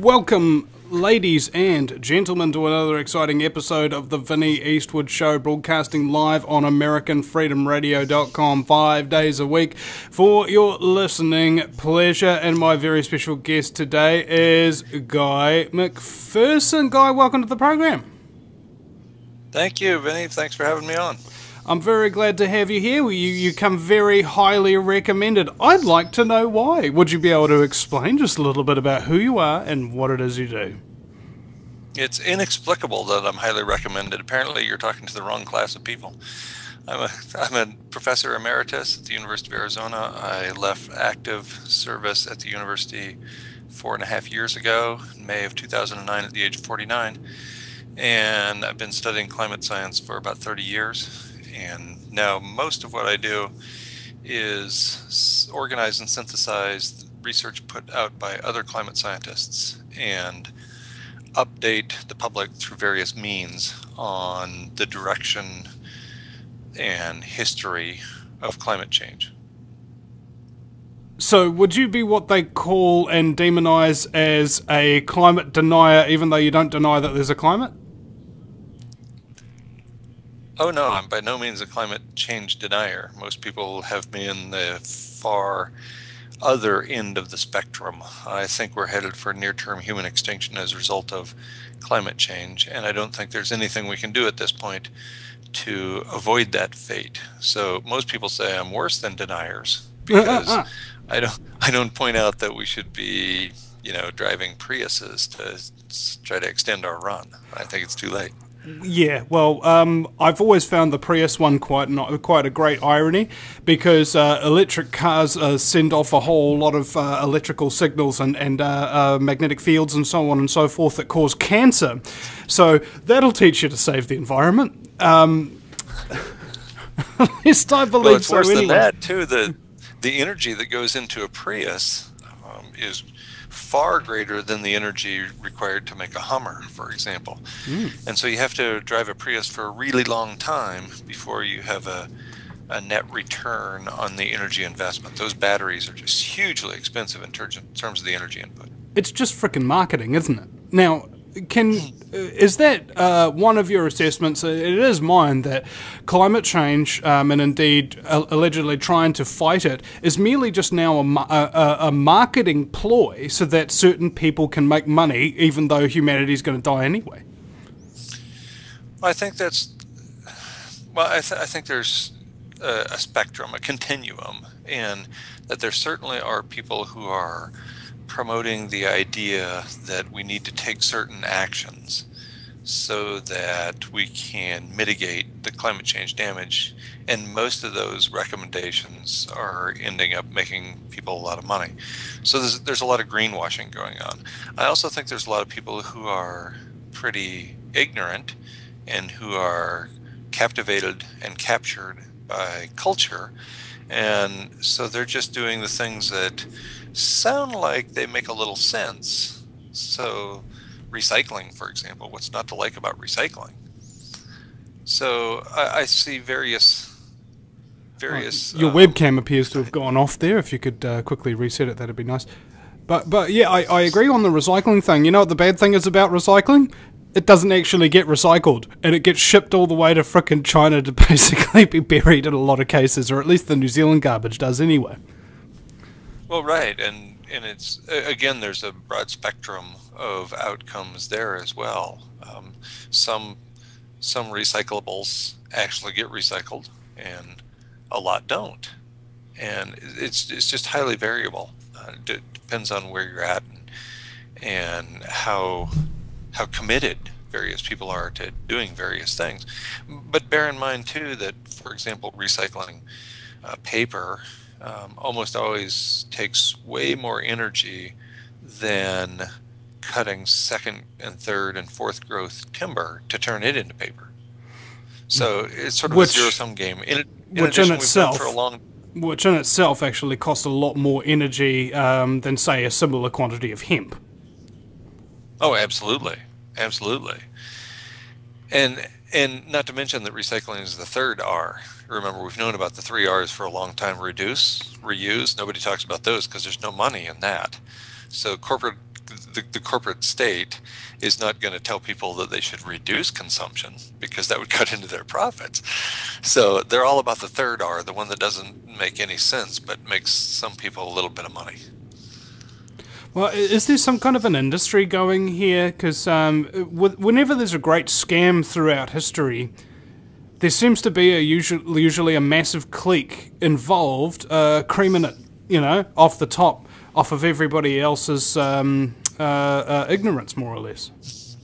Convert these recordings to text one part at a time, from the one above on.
Welcome, ladies and gentlemen, to another exciting episode of the Vinnie Eastwood Show, broadcasting live on AmericanFreedomRadio.com 5 days a week for your listening pleasure. And my very special guest today is Guy McPherson. Guy, welcome to the program. Thank you, Vinnie. Thanks for having me on. I'm very glad to have you here. You come very highly recommended. I'd like to know why. Would you be able to explain just a little bit about who you are and what it is you do? It's inexplicable that I'm highly recommended. Apparently, you're talking to the wrong class of people. I'm a professor emeritus at the University of Arizona. I left active service at the university 4.5 years ago, in May of 2009 at the age of 49. And I've been studying climate science for about 30 years. And now most of what I do is organize and synthesize research put out by other climate scientists and update the public through various means on the direction and history of climate change. So would you be what they call and demonize as a climate denier, even though you don't deny that there's a climate? Oh no, I'm by no means a climate change denier. Most people have me in the far other end of the spectrum. I think we're headed for near-term human extinction as a result of climate change, and I don't think there's anything we can do at this point to avoid that fate. So most people say I'm worse than deniers because I don't point out that we should be, driving Priuses to try to extend our run. I think it's too late. Yeah, well, I've always found the Prius one quite a great irony, because electric cars send off a whole lot of electrical signals and magnetic fields and so on and so forth that cause cancer. So that'll teach you to save the environment. At least I believe well, it's so. Worse anyway. than that too. The energy that goes into a Prius is far greater than the energy required to make a Hummer, for example. And so you have to drive a Prius for a really long time before you have a net return on the energy investment. Those batteries are just hugely expensive in terms of the energy input. It's just frickin' marketing, isn't it? Now, is that one of your assessments? It is mine that climate change, and indeed allegedly trying to fight it, is merely just now a marketing ploy so that certain people can make money, even though humanity's going to die anyway. I think that's. Well, I think there's a spectrum, a continuum, and that there certainly are people who are promoting the idea that we need to take certain actions so that we can mitigate the climate change damage, and most of those recommendations are ending up making people a lot of money. So there's a lot of greenwashing going on. I also think there's a lot of people who are pretty ignorant and who are captivated and captured by culture, and so they're just doing the things that sound like they make a little sense. So recycling, for example, what's not to like about recycling? So I see various your webcam appears to have gone off there. If you could quickly reset it, that'd be nice. But yeah, I agree on the recycling thing. You know what the bad thing is about recycling? It doesn't actually get recycled, and it gets shipped all the way to frickin' China to basically be buried in a lot of cases, or at least the New Zealand garbage does anyway. Well, right, and it's, again, there's a broad spectrum of outcomes there as well. Some recyclables actually get recycled, and a lot don't, and it's just highly variable. It depends on where you're at and how committed various people are to doing various things. But bear in mind too that, for example, recycling paper almost always takes way more energy than cutting second and third and fourth growth timber to turn it into paper. So it's sort of a zero-sum game. Which in itself actually costs a lot more energy than, say, a similar quantity of hemp. Oh, absolutely. Absolutely. And not to mention that recycling is the third R. Remember, we've known about the 3 R's for a long time: reduce, reuse. Nobody talks about those because there's no money in that. So the corporate state is not going to tell people that they should reduce consumption because that would cut into their profits. So they're all about the third R, the one that doesn't make any sense but makes some people a little bit of money. Well, is there some kind of an industry going here? Because whenever there's a great scam throughout history, there seems to be usually a massive clique involved, creaming it, off the top, off of everybody else's ignorance, more or less.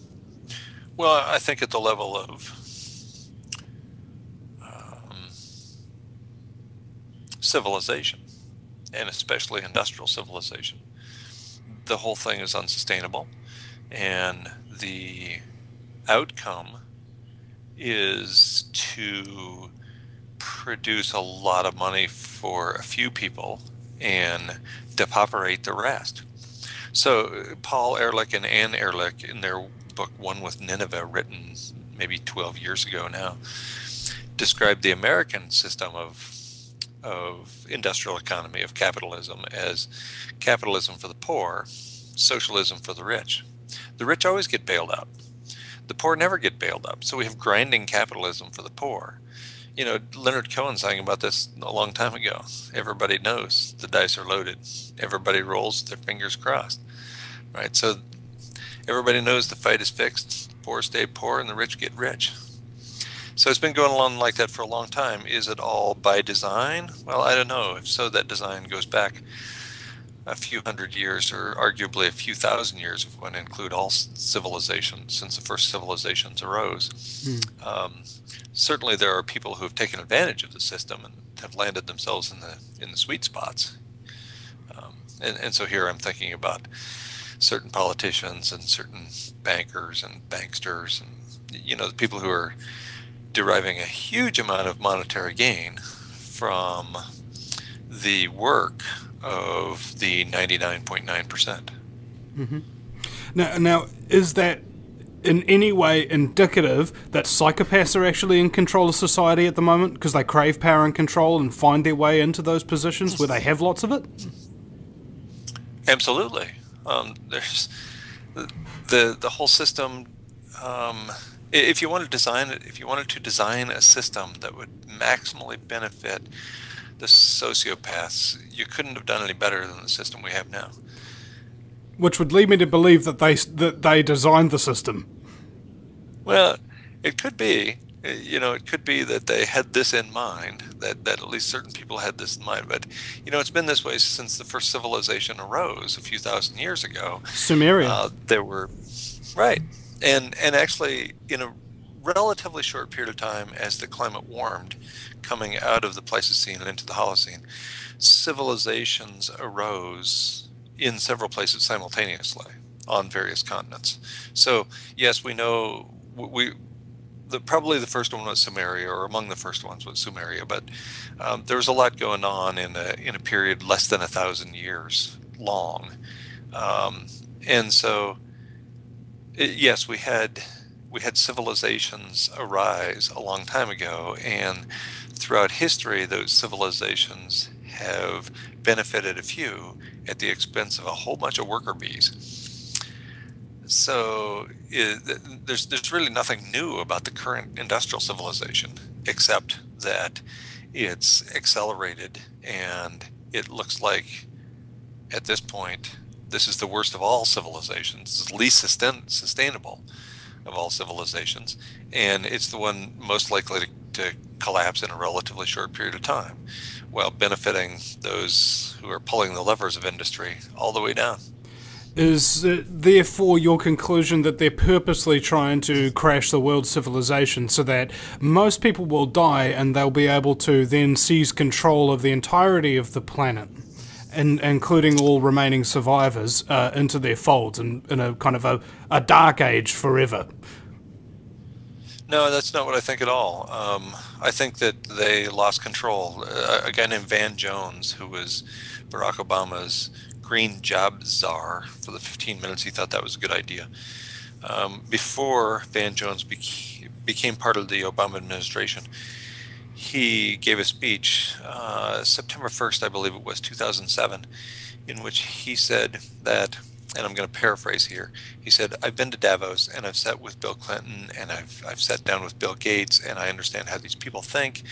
Well, I think at the level of civilization, and especially industrial civilization, the whole thing is unsustainable, and the outcome is to produce a lot of money for a few people and depauperate the rest. So Paul Ehrlich and Ann Ehrlich, in their book One with Nineveh, written maybe 12 years ago now, described the American system of industrial economy, of capitalism, as capitalism for the poor, socialism for the rich. The rich always get bailed out. The poor never get bailed up. So we have grinding capitalism for the poor. Leonard Cohen sang about this a long time ago. Everybody knows the dice are loaded. Everybody rolls their fingers crossed, right? So everybody knows the fight is fixed. The poor stay poor and the rich get rich. So it's been going along like that for a long time. Is it all by design? Well, I don't know. If so, that design goes back a few hundred years, or arguably a few thousand years if we want to include all civilizations since the first civilizations arose. Certainly there are people who have taken advantage of the system and have landed themselves in the sweet spots. And so here I'm thinking about certain politicians and certain bankers and banksters and the people who are deriving a huge amount of monetary gain from the work of the 99.9%. Mm-hmm. Now, is that in any way indicative that psychopaths are actually in control of society at the moment because they crave power and control and find their way into those positions where they have lots of it? Absolutely. There's the whole system. If you wanted to design a system that would maximally benefit the sociopaths, you couldn't have done any better than the system we have now. Which would lead me to believe that they designed the system. Well, it could be. It could be that they had this in mind, that at least certain people had this in mind. But, it's been this way since the first civilization arose a few thousand years ago. Sumeria. There were, right. And actually, in a relatively short period of time, as the climate warmed, coming out of the Pleistocene and into the Holocene, civilizations arose in several places simultaneously on various continents. So yes, we know probably the first one was Sumeria, or among the first ones was Sumeria, but there was a lot going on in a period less than 1,000 years long, and so yes, we had civilizations arise a long time ago, and throughout history, those civilizations have benefited a few at the expense of a whole bunch of worker bees. So there's really nothing new about the current industrial civilization, except that it's accelerated, and it looks like at this point this is the worst of all civilizations. It's the least sustainable of all civilizations, and it's the one most likely to collapse in a relatively short period of time, while benefiting those who are pulling the levers of industry all the way down. Is therefore your conclusion that they're purposely trying to crash the world civilization so that most people will die and they'll be able to then seize control of the entirety of the planet, and including all remaining survivors, into their folds and in a kind of a dark age forever? No, that's not what I think at all. I think that they lost control. A guy named Van Jones, who was Barack Obama's green job czar for the 15 minutes he thought that was a good idea. Before Van Jones became part of the Obama administration, he gave a speech September 1st, I believe it was, 2007, in which he said that and I'm going to paraphrase here. He said, "I've been to Davos and I've sat with Bill Clinton and I've sat down with Bill Gates, and I understand how these people think,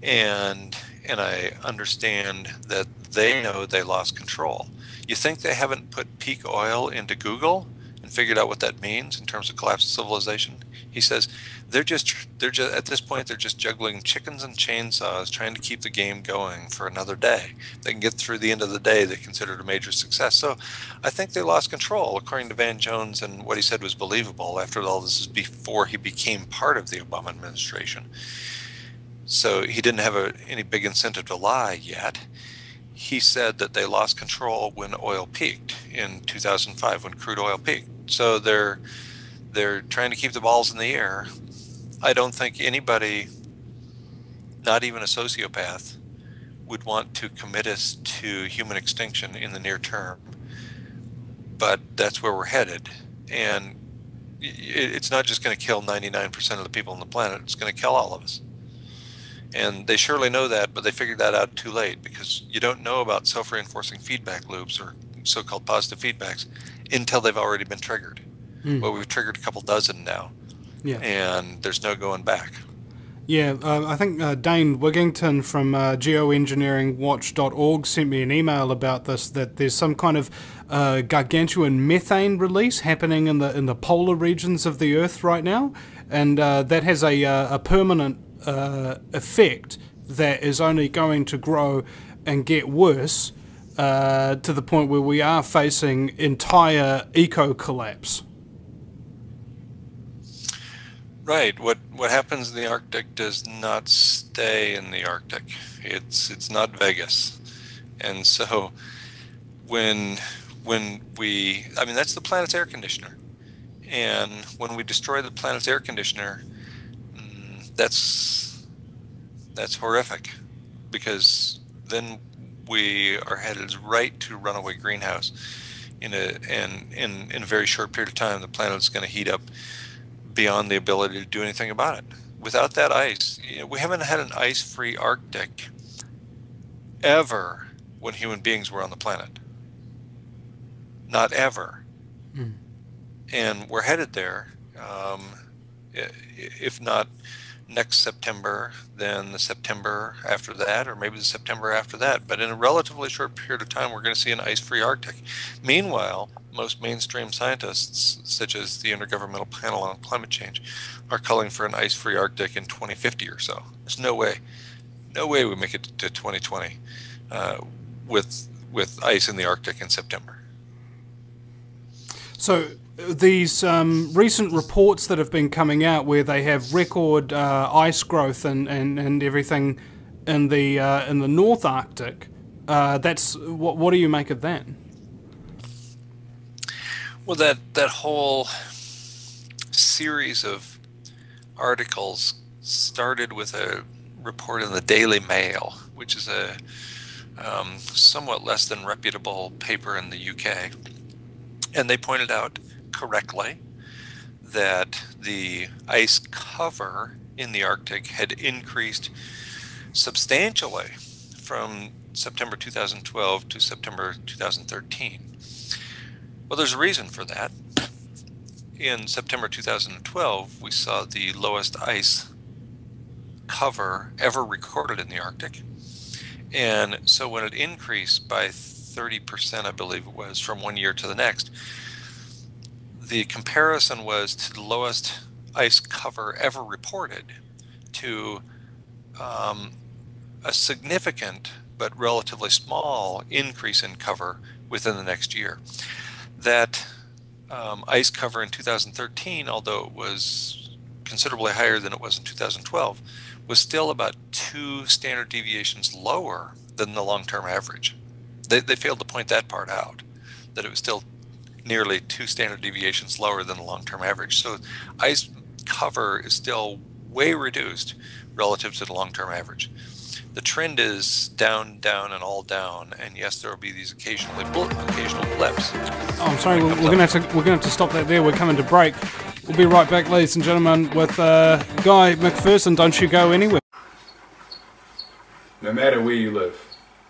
and I understand that they know they lost control. You think they haven't put peak oil into Google and figured out what that means in terms of collapse of civilization?" He says they're just at this point they're just juggling chickens and chainsaws, trying to keep the game going for another day. They can get through the end of the day, they consider it a major success. So I think they lost control, according to Van Jones, and what he said was believable. After all, this is before he became part of the Obama administration. So he didn't have any big incentive to lie yet. He said that they lost control when oil peaked in 2005, when crude oil peaked. So they're trying to keep the balls in the air. I don't think anybody, not even a sociopath, would want to commit us to human extinction in the near term. But that's where we're headed. And it's not just going to kill 99% of the people on the planet. It's going to kill all of us. And they surely know that, but they figured that out too late, because you don't know about self-reinforcing feedback loops, or so-called positive feedbacks, until they've already been triggered. Well, we've triggered a couple dozen now, and there's no going back. Yeah, I think Dane Wigington from geoengineeringwatch.org sent me an email about this, that there's some kind of gargantuan methane release happening in the polar regions of the Earth right now, and that has a permanent effect that is only going to grow and get worse to the point where we are facing entire eco-collapse. Right. What happens in the Arctic does not stay in the Arctic. It's not Vegas. And so when we, I mean, that's the planet's air conditioner. And when we destroy the planet's air conditioner, that's horrific, because then we are headed right to runaway greenhouse. In a very short period of time, the planet's going to heat up beyond the ability to do anything about it. Without that ice, we haven't had an ice-free Arctic ever when human beings were on the planet. Not ever. And we're headed there. If not next September, then the September after that, or maybe the September after that. But in a relatively short period of time, we're going to see an ice-free Arctic. Meanwhile, most mainstream scientists, such as the Intergovernmental Panel on Climate Change, are calling for an ice-free Arctic in 2050 or so. There's no way we make it to 2020 with ice in the Arctic in September. So these recent reports that have been coming out, where they have record ice growth and everything in the North Arctic, that's what do you make of that? Well, that whole series of articles started with a report in the Daily Mail, which is a somewhat less than reputable paper in the UK, and they pointed out correctly that the ice cover in the Arctic had increased substantially from September 2012 to September 2013. Well, there's a reason for that. In September 2012, we saw the lowest ice cover ever recorded in the Arctic. And so when it increased by 30%, I believe it was, from one year to the next, the comparison was to the lowest ice cover ever reported to a significant but relatively small increase in cover within the next year. That ice cover in 2013, although it was considerably higher than it was in 2012, was still about 2 standard deviations lower than the long-term average. They failed to point that part out, that it was still nearly 2 standard deviations lower than the long-term average. So ice cover is still way reduced relative to the long-term average. The trend is down, down, and all down, and yes, there will be these occasional blips. Oh, I'm sorry, we're gonna have to stop that there. We're coming to break. We'll be right back, ladies and gentlemen, with Guy McPherson. Don't you go anywhere. No matter where you live,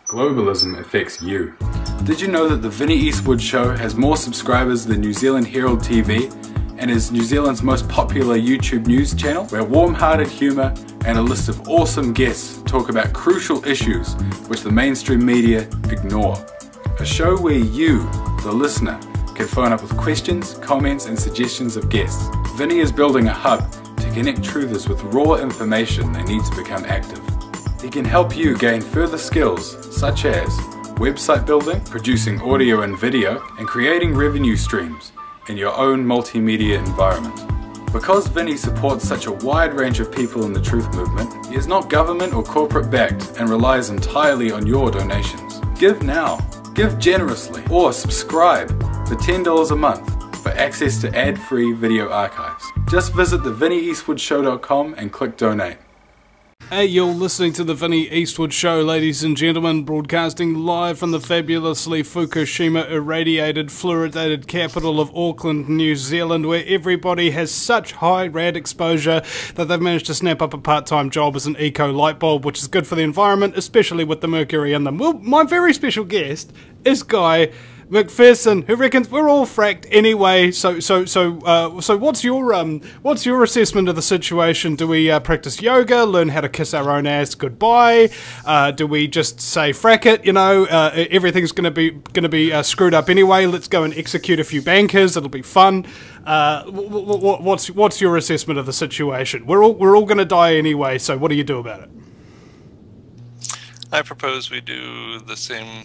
globalism affects you. Did you know that the Vinnie Eastwood Show has more subscribers than New Zealand Herald TV and is New Zealand's most popular YouTube news channel, where warm-hearted humour and a list of awesome guests talk about crucial issues which the mainstream media ignore. A show where you, the listener, can phone up with questions, comments and suggestions of guests. Vinnie is building a hub to connect truthers with raw information they need to become active. He can help you gain further skills such as website building, producing audio and video, and creating revenue streams in your own multimedia environment. Because Vinnie supports such a wide range of people in the truth movement, he is not government or corporate backed and relies entirely on your donations. Give now, give generously, or subscribe for $10 a month for access to ad-free video archives. Just visit thevinnieeastwoodshow.com and click donate. Hey, you're listening to the Vinnie Eastwood Show, ladies and gentlemen, broadcasting live from the fabulously Fukushima irradiated, fluoridated capital of Auckland, New Zealand, where everybody has such high rad exposure that they've managed to snap up a part-time job as an eco light bulb, which is good for the environment, especially with the mercury in them. Well, my very special guest is Guy McPherson, who reckons we're all fracked anyway. So what's your assessment of the situation? Do we practice yoga, learn how to kiss our own ass goodbye? Do we just say frack it? You know, everything's gonna be screwed up anyway. Let's go and execute a few bankers. It'll be fun. What's your assessment of the situation? We're all gonna die anyway. So what do you do about it? I propose we do the same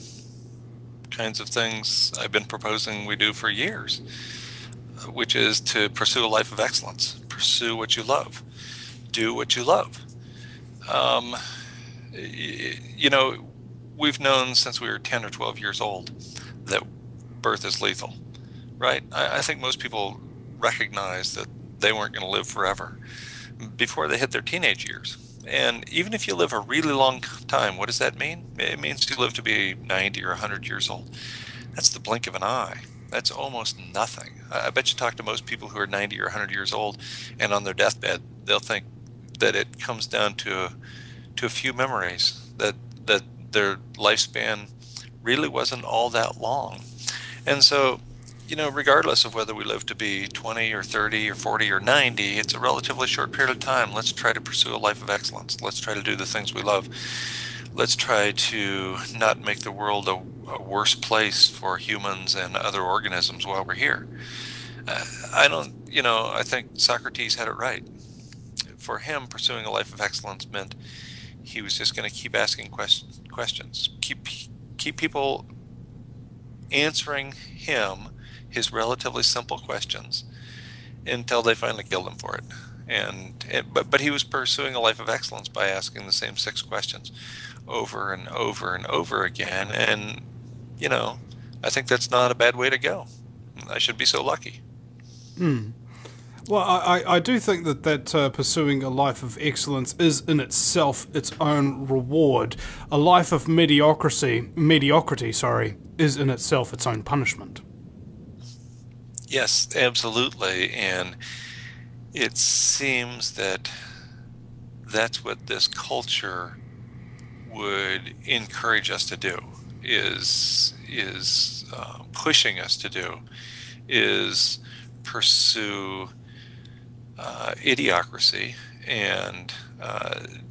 kinds of things I've been proposing we do for years, which is to pursue a life of excellence, pursue what you love, do what you love. You know, we've known since we were 10 or 12 years old that birth is lethal, right? I think most people recognize that they weren't going to live forever before they hit their teenage years. And even if you live a really long time, what does that mean? It means you live to be 90 or 100 years old. That's the blink of an eye. That's almost nothing. I bet you talk to most people who are 90 or 100 years old, and on their deathbed, they'll think that it comes down to a few memories, that their lifespan really wasn't all that long. And so, you know, regardless of whether we live to be 20 or 30 or 40 or 90, it's a relatively short period of time. Let's try to pursue a life of excellence. Let's try to do the things we love. Let's try to not make the world a worse place for humans and other organisms while we're here. I think Socrates had it right. For him, pursuing a life of excellence meant he was just going to keep asking questions, keep people answering him his relatively simple questions until they finally killed him for it. But he was pursuing a life of excellence by asking the same 6 questions over and over and over again. And, you know, I think that's not a bad way to go. I should be so lucky. Well, I do think that pursuing a life of excellence is in itself its own reward. A life of mediocrity, is in itself its own punishment. Yes, absolutely. And it seems that that's what this culture would encourage us to do, is pushing us to do, is pursue idiocracy and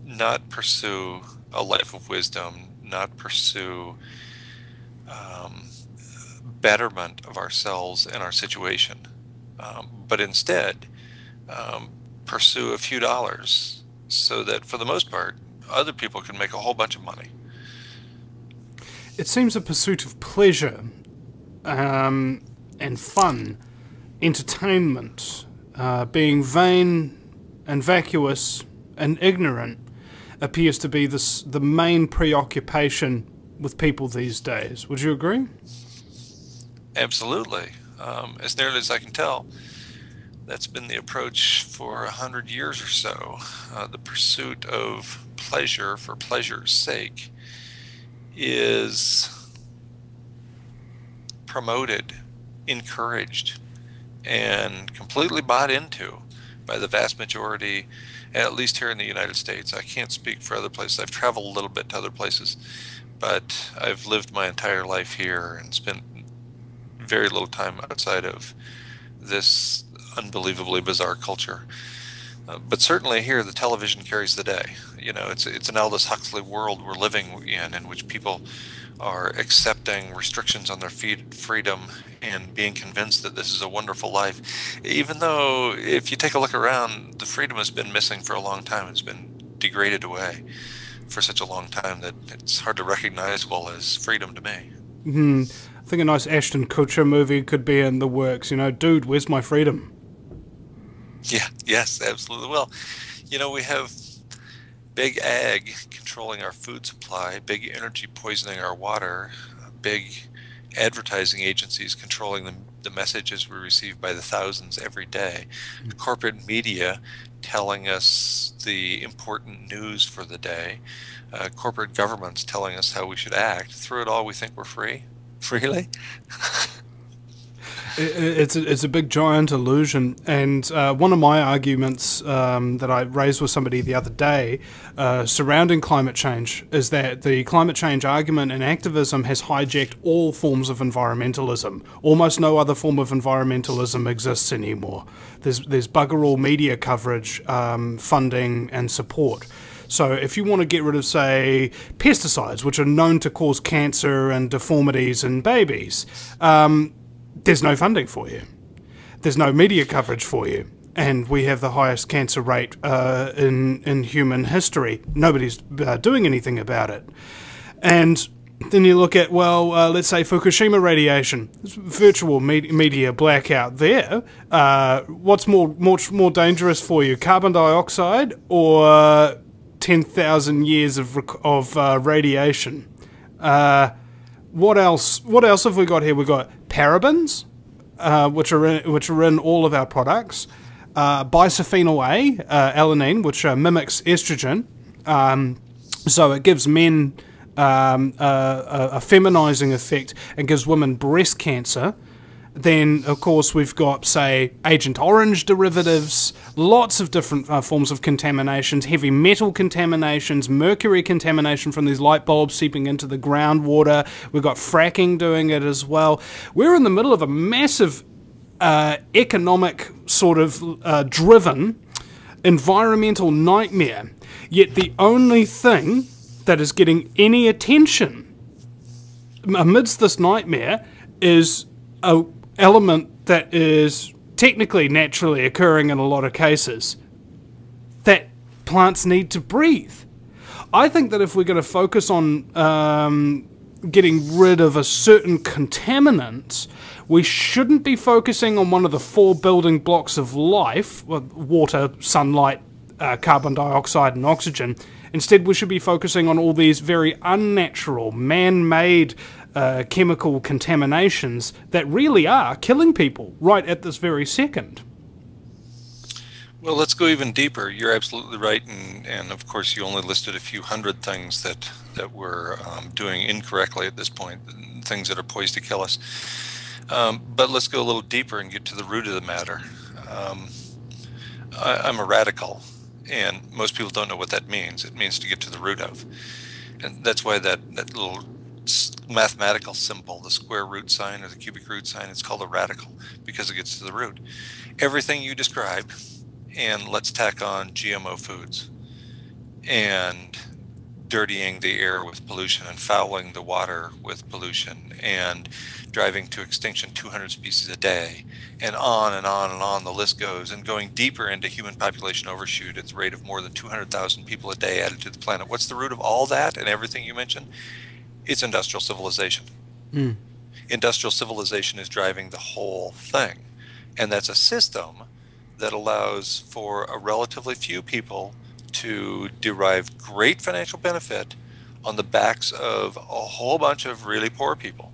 not pursue a life of wisdom, not pursue betterment of ourselves and our situation, but instead pursue a few dollars so that for the most part other people can make a whole bunch of money. It seems a pursuit of pleasure and fun, entertainment, being vain and vacuous and ignorant appears to be the main preoccupation with people these days. Would you agree? Absolutely. As nearly as I can tell, that's been the approach for 100 years or so. The pursuit of pleasure for pleasure's sake is promoted, encouraged, and completely bought into by the vast majority, at least here in the United States. I can't speak for other places. I've traveled a little bit to other places, but I've lived my entire life here and spent very little time outside of this unbelievably bizarre culture. But certainly here, the television carries the day. You know, it's an Aldous Huxley world we're living in which people are accepting restrictions on their freedom and being convinced that this is a wonderful life. Even though, if you take a look around, the freedom has been missing for a long time. It's been degraded away for such a long time that it's hard to recognize well as freedom to me. I think a nice Ashton Kutcher movie could be in the works. You know, dude, where's my freedom? Yeah, yes, absolutely. Well, you know, we have big ag controlling our food supply, big energy poisoning our water, big advertising agencies controlling the messages we receive by the thousands every day, corporate media telling us the important news for the day, corporate governments telling us how we should act. Through it all, we think we're free. Really? It's a big giant illusion, and one of my arguments that I raised with somebody the other day surrounding climate change is that the climate change argument and activism has hijacked all forms of environmentalism. Almost no other form of environmentalism exists anymore. There's bugger all media coverage, funding, and support. So if you want to get rid of, say, pesticides, which are known to cause cancer and deformities in babies, there's no funding for you. There's no media coverage for you. And we have the highest cancer rate in human history. Nobody's doing anything about it. And then you look at, well, let's say Fukushima radiation. It's virtual media blackout there. What's much more dangerous for you, carbon dioxide or 10,000 years of radiation? What else have we got here? We've got parabens, which are in all of our products. Bisphenol A, alanine, which mimics estrogen. So it gives men a feminizing effect and gives women breast cancer. Then, of course, we've got, say, Agent Orange derivatives, lots of different forms of contaminations, heavy metal contaminations, mercury contamination from these light bulbs seeping into the groundwater. We've got fracking doing it as well. We're in the middle of a massive economic sort of driven environmental nightmare. Yet the only thing that is getting any attention amidst this nightmare is a element that is technically naturally occurring in a lot of cases, that plants need to breathe. I think that if we're going to focus on getting rid of a certain contaminant, we shouldn't be focusing on one of the 4 building blocks of life, water, sunlight, carbon dioxide and oxygen. Instead, we should be focusing on all these very unnatural, man-made chemical contaminations that really are killing people right at this very second. Well, let's go even deeper. You're absolutely right, and of course you only listed a few hundred things that we're doing incorrectly at this point, things that are poised to kill us. But let's go a little deeper and get to the root of the matter. I'm a radical, and most people don't know what that means. It means to get to the root of. And that's why that little mathematical symbol, the square root sign or the cubic root sign, it's called a radical because it gets to the root. Everything you described, and let's tack on GMO foods and dirtying the air with pollution and fouling the water with pollution and driving to extinction 200 species a day, and on and on and on the list goes, and going deeper into human population overshoot at the rate of more than 200,000 people a day added to the planet. What's the root of all that and everything you mentioned? It's industrial civilization. Industrial civilization is driving the whole thing, and that's a system that allows for a relatively few people to derive great financial benefit on the backs of a whole bunch of really poor people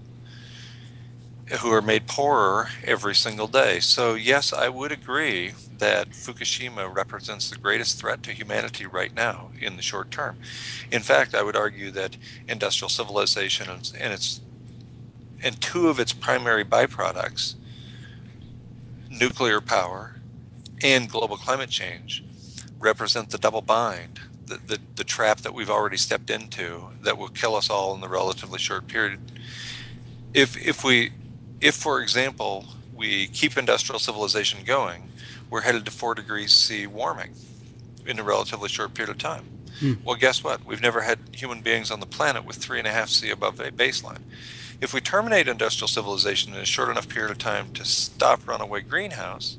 who are made poorer every single day. So yes, I would agree that Fukushima represents the greatest threat to humanity right now in the short term. In fact, I would argue that industrial civilization and 2 of its primary byproducts, nuclear power and global climate change, represent the double bind, the trap that we've already stepped into that will kill us all in the relatively short period. If, for example, we keep industrial civilization going, we're headed to 4 degrees C warming in a relatively short period of time. Well, guess what? We've never had human beings on the planet with 3.5 C above a baseline. If we terminate industrial civilization in a short enough period of time to stop runaway greenhouse,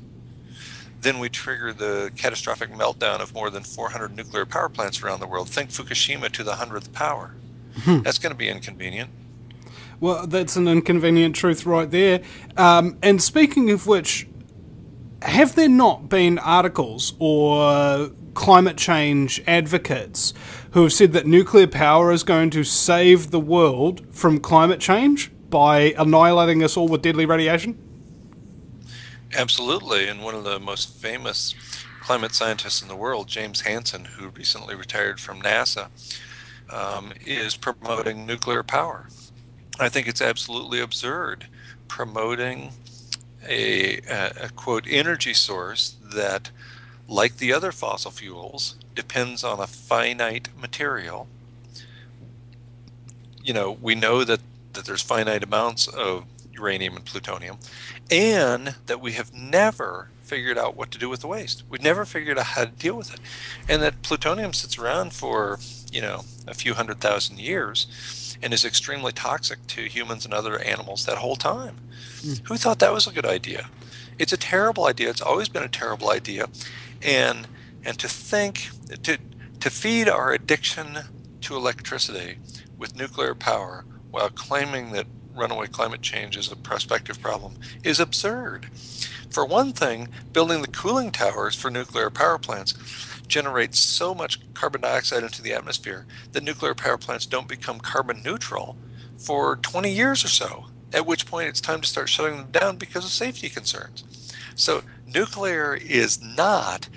then we trigger the catastrophic meltdown of more than 400 nuclear power plants around the world. Think Fukushima to the 100th power. That's going to be inconvenient. Well, that's an inconvenient truth right there. And speaking of which, have there not been articles or climate change advocates who have said that nuclear power is going to save the world from climate change by annihilating us all with deadly radiation? Absolutely. And one of the most famous climate scientists in the world, James Hansen, who recently retired from NASA, is promoting nuclear power. I think it's absolutely absurd promoting a quote, energy source that, like the other fossil fuels, depends on a finite material. You know, we know that there's finite amounts of uranium and plutonium, and that we have never figured out what to do with the waste. We've never figured out how to deal with it. And that plutonium sits around for, you know, a few 100,000 years and is extremely toxic to humans and other animals that whole time. Who thought that was a good idea? It's a terrible idea. It's always been a terrible idea. And to think, to feed our addiction to electricity with nuclear power while claiming that runaway climate change is a prospective problem is absurd. For one thing, building the cooling towers for nuclear power plants generates so much carbon dioxide into the atmosphere that nuclear power plants don't become carbon neutral for 20 years or so, at which point it's time to start shutting them down because of safety concerns. So nuclear is not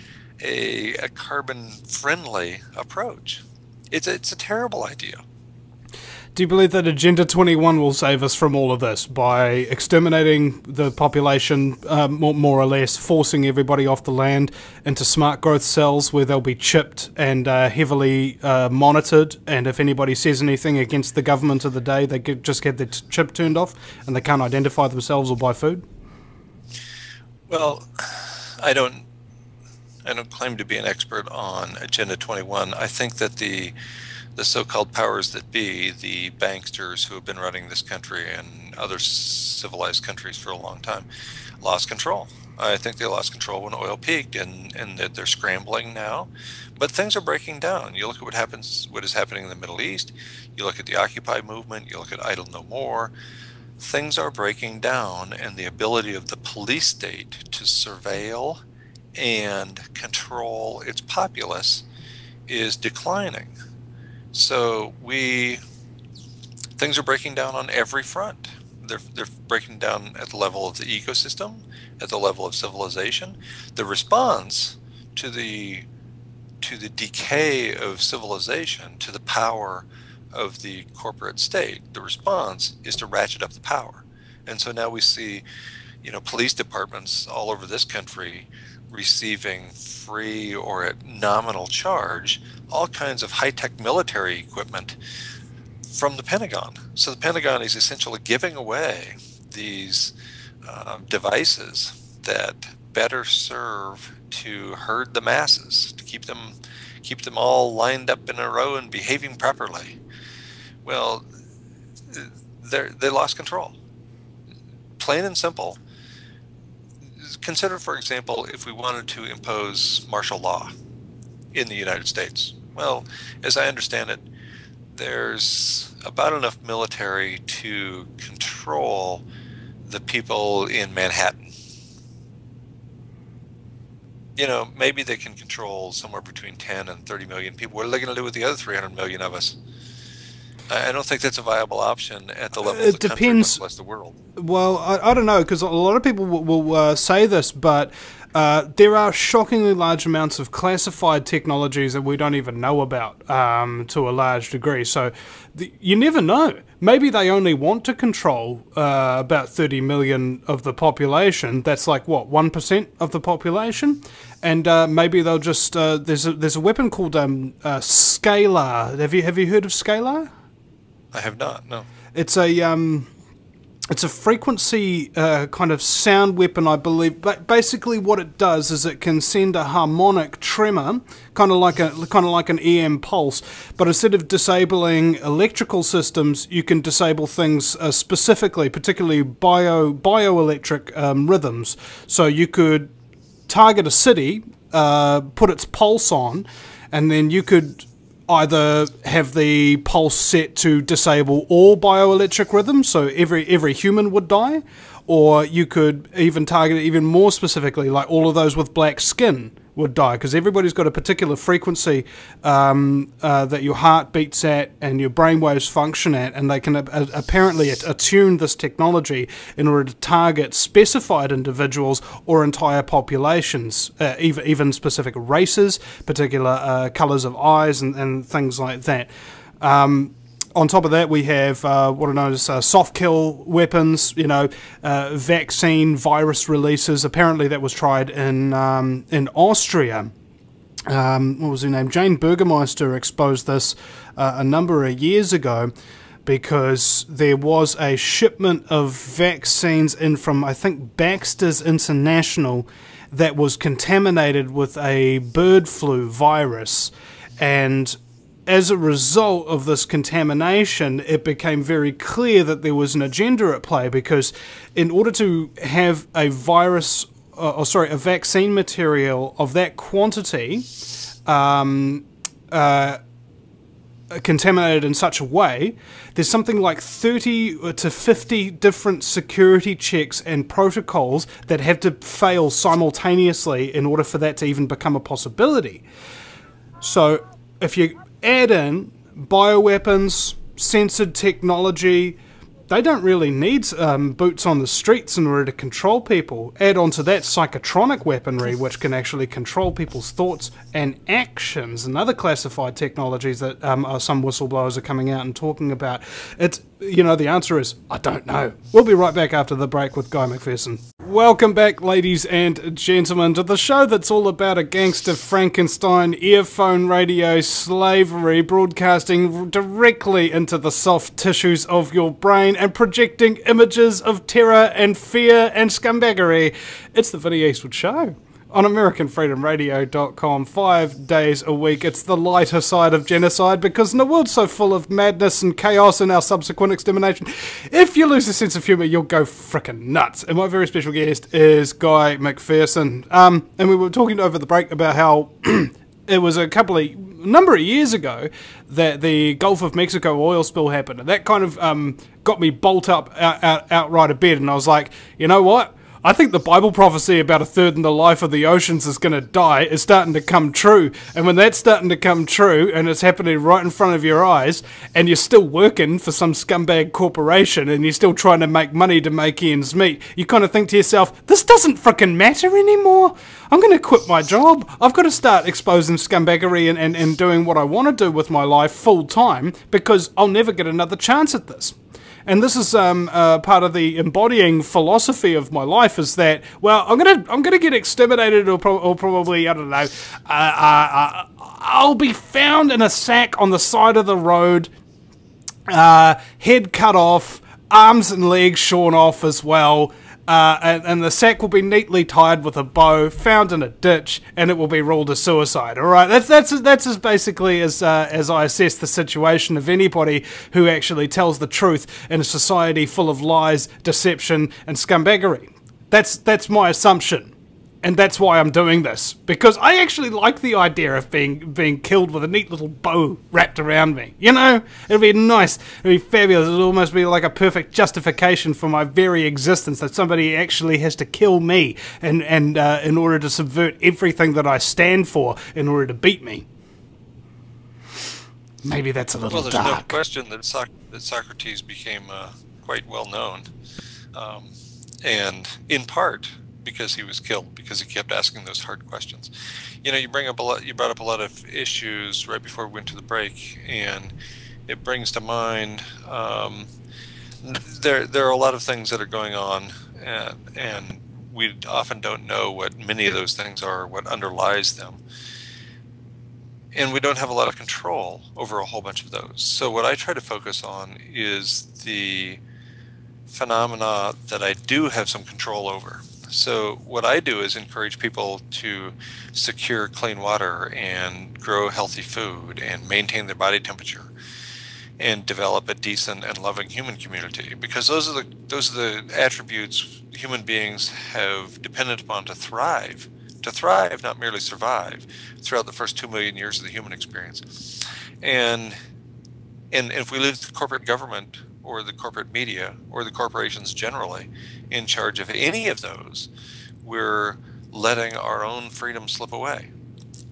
a carbon-friendly approach. It's a terrible idea. Do you believe that Agenda 21 will save us from all of this by exterminating the population, more or less, forcing everybody off the land into smart growth cells where they'll be chipped and heavily monitored, and if anybody says anything against the government of the day, they just get their chip turned off and they can't identify themselves or buy food? Well, I don't claim to be an expert on Agenda 21. I think that the so-called powers that be, the banksters who have been running this country and other civilized countries for a long time, lost control. I think they lost control when oil peaked, and that they're scrambling now. But things are breaking down. You look at what is happening in the Middle East. You look at the Occupy movement. You look at Idle No More. Things are breaking down, and the ability of the police state to surveil and control its populace is declining. So things are breaking down on every front. They're breaking down at the level of the ecosystem, at the level of civilization. The response to the decay of civilization, to the power of the corporate state, the response is to ratchet up the power. And so now we see, you know, police departments all over this country receiving free or at nominal charge all kinds of high-tech military equipment from the Pentagon. So the Pentagon is essentially giving away these devices that better serve to herd the masses, to keep them all lined up in a row and behaving properly. Well, they lost control. Plain and simple. Consider, for example, if we wanted to impose martial law in the United States. Well, as I understand it, there's about enough military to control the people in Manhattan. You know, maybe they can control somewhere between 10 and 30 million people. What are they going to do with the other 300 million of us? I don't think that's a viable option at the level of the country, much less the world. Well, I don't know, because a lot of people will say this, but there are shockingly large amounts of classified technologies that we don't even know about to a large degree. So you never know. maybe they only want to control about 30 million of the population. That's like, what, 1% of the population? And maybe they'll just... there's a weapon called Scalar. Have you heard of Scalar? I have not, no. It's a frequency kind of sound weapon, I believe. But basically, what it does is it can send a harmonic tremor, kind of like an EM pulse. But instead of disabling electrical systems, you can disable things specifically, particularly bioelectric rhythms. So you could target a city, put its pulse on, and then you could either have the pulse set to disable all bioelectric rhythms, so every human would die, or you could even target it even more specifically, like all of those with black skin would die, because everybody's got a particular frequency that your heart beats at and your brainwaves function at, and they can apparently attune this technology in order to target specified individuals or entire populations, even specific races, particular colours of eyes and things like that. On top of that, we have what are known as soft kill weapons, vaccine virus releases. Apparently that was tried in Austria. What was her name? Jane Burgermeister exposed this a number of years ago, because there was a shipment of vaccines in from, I think, Baxter's International that was contaminated with a bird flu virus, and as a result of this contamination, it became very clear that there was an agenda at play, because in order to have a a vaccine material of that quantity contaminated in such a way, there's something like 30 to 50 different security checks and protocols that have to fail simultaneously in order for that to even become a possibility. So if you add in bioweapons, censored technology, they don't really need boots on the streets in order to control people. Add on to that psychotronic weaponry, which can actually control people's thoughts and actions, and other classified technologies that some whistleblowers are coming out and talking about. It's, the answer is, I don't know. We'll be right back after the break with Guy McPherson. Welcome back, ladies and gentlemen, to the show that's all about a gangster Frankenstein earphone radio slavery, broadcasting directly into the soft tissues of your brain and projecting images of terror and fear and scumbaggery. It's the Vinnie Eastwood Show on AmericanFreedomRadio.com 5 days a week. It's the lighter side of genocide, because in a world so full of madness and chaos and our subsequent extermination, if you lose a sense of humour, you'll go frickin' nuts. And my very special guest is Guy McPherson. And we were talking over the break about how it was a number of years ago that the Gulf of Mexico oil spill happened, and that kind of got me bolt up outright of bed, and I was like, you know what? I think the Bible prophecy about a third in the life of the oceans is going to die is starting to come true. And when that's starting to come true, and it's happening right in front of your eyes, and you're still working for some scumbag corporation, and you're still trying to make money to make ends meet, you kind of think to yourself, this doesn't frickin' matter anymore. I'm going to quit my job. I've got to start exposing scumbaggery and doing what I want to do with my life full time, because I'll never get another chance at this. And this is part of the embodying philosophy of my life, is that, well, I'm gonna get exterminated, or probably, I don't know, I'll be found in a sack on the side of the road, head cut off, arms and legs shorn off as well. And the sack will be neatly tied with a bow, found in a ditch, and it will be ruled a suicide. All right, that's as basically as I assess the situation of anybody who actually tells the truth in a society full of lies, deception, and scumbaggery. That's my assumption. And that's why I'm doing this, because I actually like the idea of being killed with a neat little bow wrapped around me. It'd be nice, it'd be fabulous. It'd almost be like a perfect justification for my very existence, that somebody actually has to kill me and in order to subvert everything that I stand for in order to beat me. Maybe that's a little dark. Well, there's no question that Socrates became quite well known, and in part because he was killed, because he kept asking those hard questions. You brought up a lot of issues right before we went to the break, and it brings to mind there are a lot of things that are going on, and we often don't know what many of those things are, what underlies them. And we don't have a lot of control over a whole bunch of those. So what I try to focus on is the phenomena that I do have some control over. So what I do is encourage people to secure clean water and grow healthy food and maintain their body temperature and develop a decent and loving human community, because those are the attributes human beings have depended upon to thrive, not merely survive, throughout the first 2 million years of the human experience. And if we leave the corporate government or the corporate media or the corporations generally in charge of any of those, we're letting our own freedom slip away.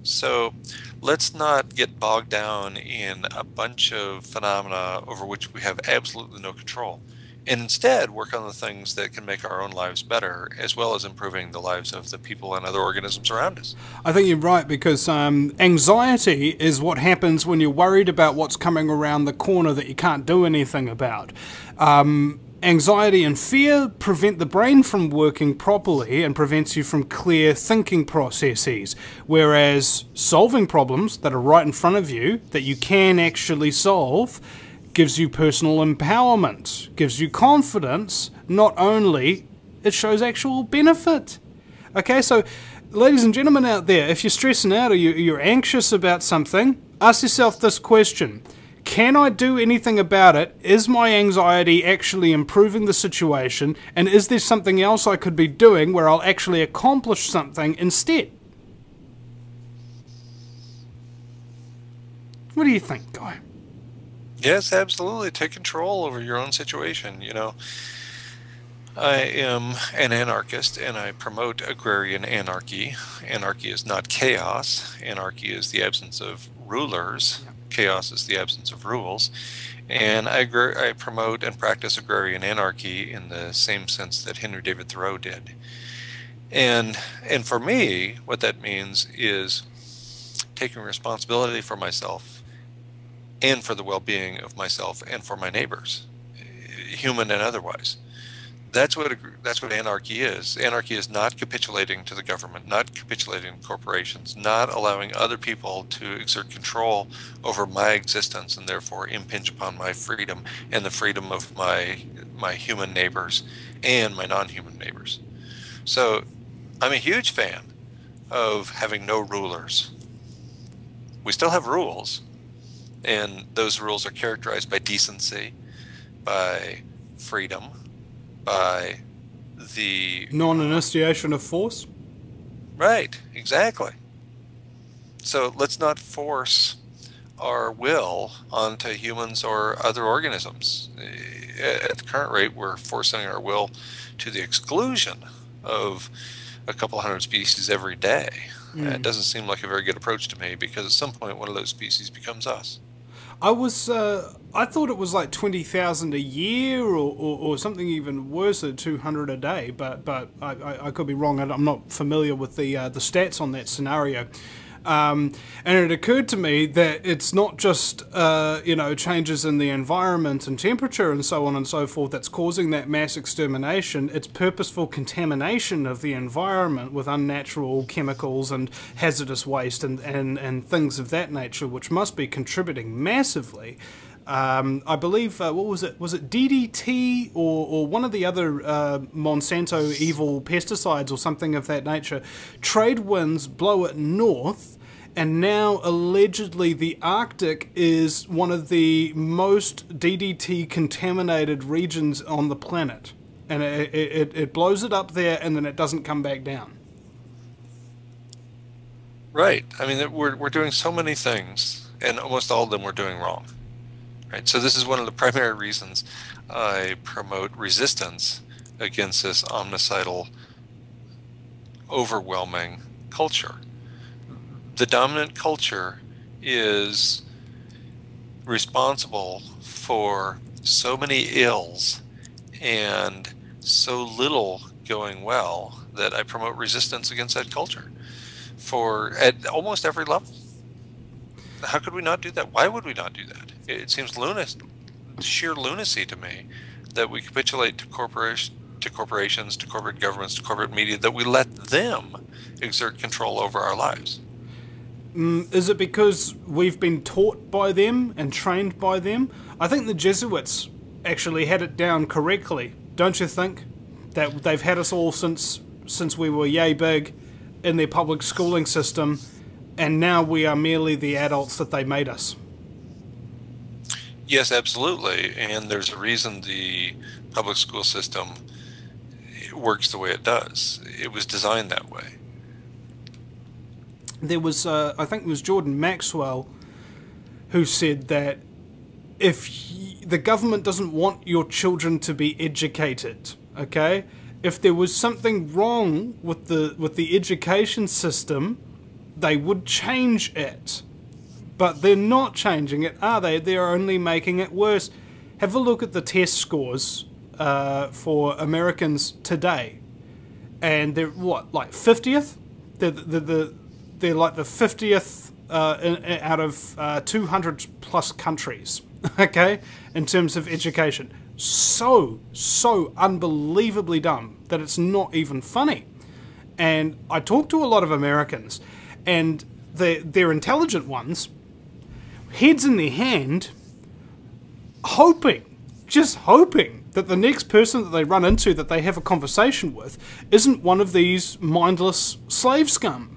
So let's not get bogged down in a bunch of phenomena over which we have absolutely no control, and instead work on the things that can make our own lives better, as well as improving the lives of the people and other organisms around us. I think you're right, because anxiety is what happens when you're worried about what's coming around the corner that you can't do anything about. Anxiety and fear prevent the brain from working properly and prevents you from clear thinking processes, whereas solving problems that are right in front of you, that you can actually solve, gives you personal empowerment, gives you confidence. Not only, it shows actual benefit. Okay, so ladies and gentlemen out there, if you're stressing out or you're anxious about something, ask yourself this question. Can I do anything about it? Is my anxiety actually improving the situation? And is there something else I could be doing where I'll actually accomplish something instead? What do you think, Guy? Yes, absolutely. Take control over your own situation. You know, I am an anarchist and I promote agrarian anarchy. Anarchy is not chaos. Anarchy is the absence of rulers. Chaos is the absence of rules. And I promote and practice agrarian anarchy in the same sense that Henry David Thoreau did. And for me, what that means is taking responsibility for myself and for the well-being of myself and for my neighbors, human and otherwise. That's what anarchy is. Anarchy is not capitulating to the government, not capitulating to corporations, not allowing other people to exert control over my existence and therefore impinge upon my freedom and the freedom of my human neighbors and my non-human neighbors. So I'm a huge fan of having no rulers. We still have rules, and those rules are characterized by decency, by freedom, by the non-initiation of force. Right, exactly. So let's not force our will onto humans or other organisms. At the current rate, we're forcing our will to the exclusion of a couple hundred species every day. It doesn't seem like a very good approach to me, because at some point one of those species becomes us. I thought it was like 20,000 a year or something even worse than 200 a day, but I could be wrong. I'm not familiar with the stats on that scenario. And it occurred to me that it's not just changes in the environment and temperature and so on and so forth that's causing that mass extermination. It's purposeful contamination of the environment with unnatural chemicals and hazardous waste and things of that nature, which must be contributing massively. I believe, what was it? Was it DDT or one of the other Monsanto evil pesticides or something of that nature? Trade winds blow it north, and now allegedly the Arctic is one of the most DDT contaminated regions on the planet. And it blows it up there and then it doesn't come back down. Right. I mean, we're doing so many things, and almost all of them we're doing wrong. Right. So this is one of the primary reasons I promote resistance against this omnicidal, overwhelming culture. The dominant culture is responsible for so many ills and so little going well that I promote resistance against that culture at almost every level. How could we not do that? Why would we not do that? It seems sheer lunacy to me that we capitulate to corporations, to corporate governments, to corporate media, that we let them exert control over our lives. Is it because we've been taught by them and trained by them? I think the Jesuits actually had it down correctly, don't you think? That they've had us all since we were yay big in their public schooling system, and now we are merely the adults that they made us. Yes, absolutely. And there's a reason the public school system works the way it does. It was designed that way. There was, I think it was Jordan Maxwell, who said that if the government doesn't want your children to be educated, okay, if there was something wrong with the education system, they would change it. But they're not changing it, are they? They're only making it worse. Have a look at the test scores for Americans today, and they're what, like 50th? They're like the 50th out of 200 plus countries, okay, in terms of education. So unbelievably dumb that it's not even funny. And I talk to a lot of Americans, and they're intelligent ones, heads in their hand, just hoping that the next person that they run into, that they have a conversation with, isn't one of these mindless slave scum.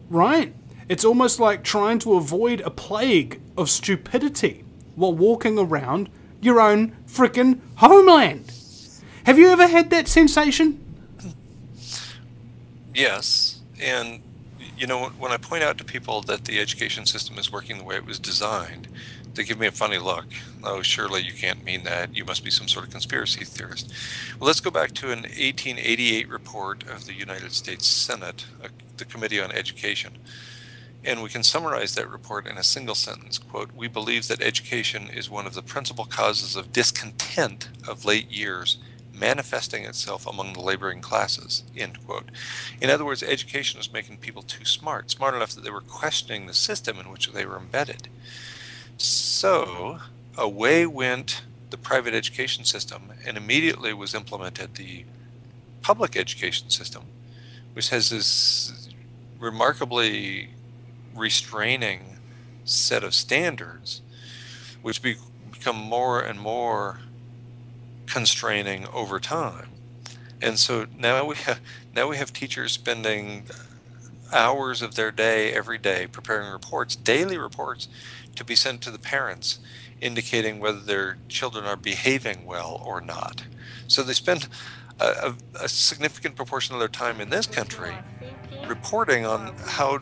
Right? It's almost like trying to avoid a plague of stupidity while walking around your own frickin' homeland. Have you ever had that sensation? Yes. And, you know, when I point out to people that the education system is working the way it was designed, they give me a funny look. Oh, surely you can't mean that. You must be some sort of conspiracy theorist. Well, let's go back to an 1888 report of the United States Senate, the Committee on Education. And we can summarize that report in a single sentence. Quote, "We believe that education is one of the principal causes of discontent of late years, manifesting itself among the laboring classes," end quote. In other words, education is making people too smart enough that they were questioning the system in which they were embedded. So away went the private education system, and immediately was implemented the public education system, which has this remarkably restraining set of standards, which become more and more constraining over time. And so now we have teachers spending hours of their day every day preparing reports, daily reports, to be sent to the parents, indicating whether their children are behaving well or not. So they spend a significant proportion of their time in this country reporting on how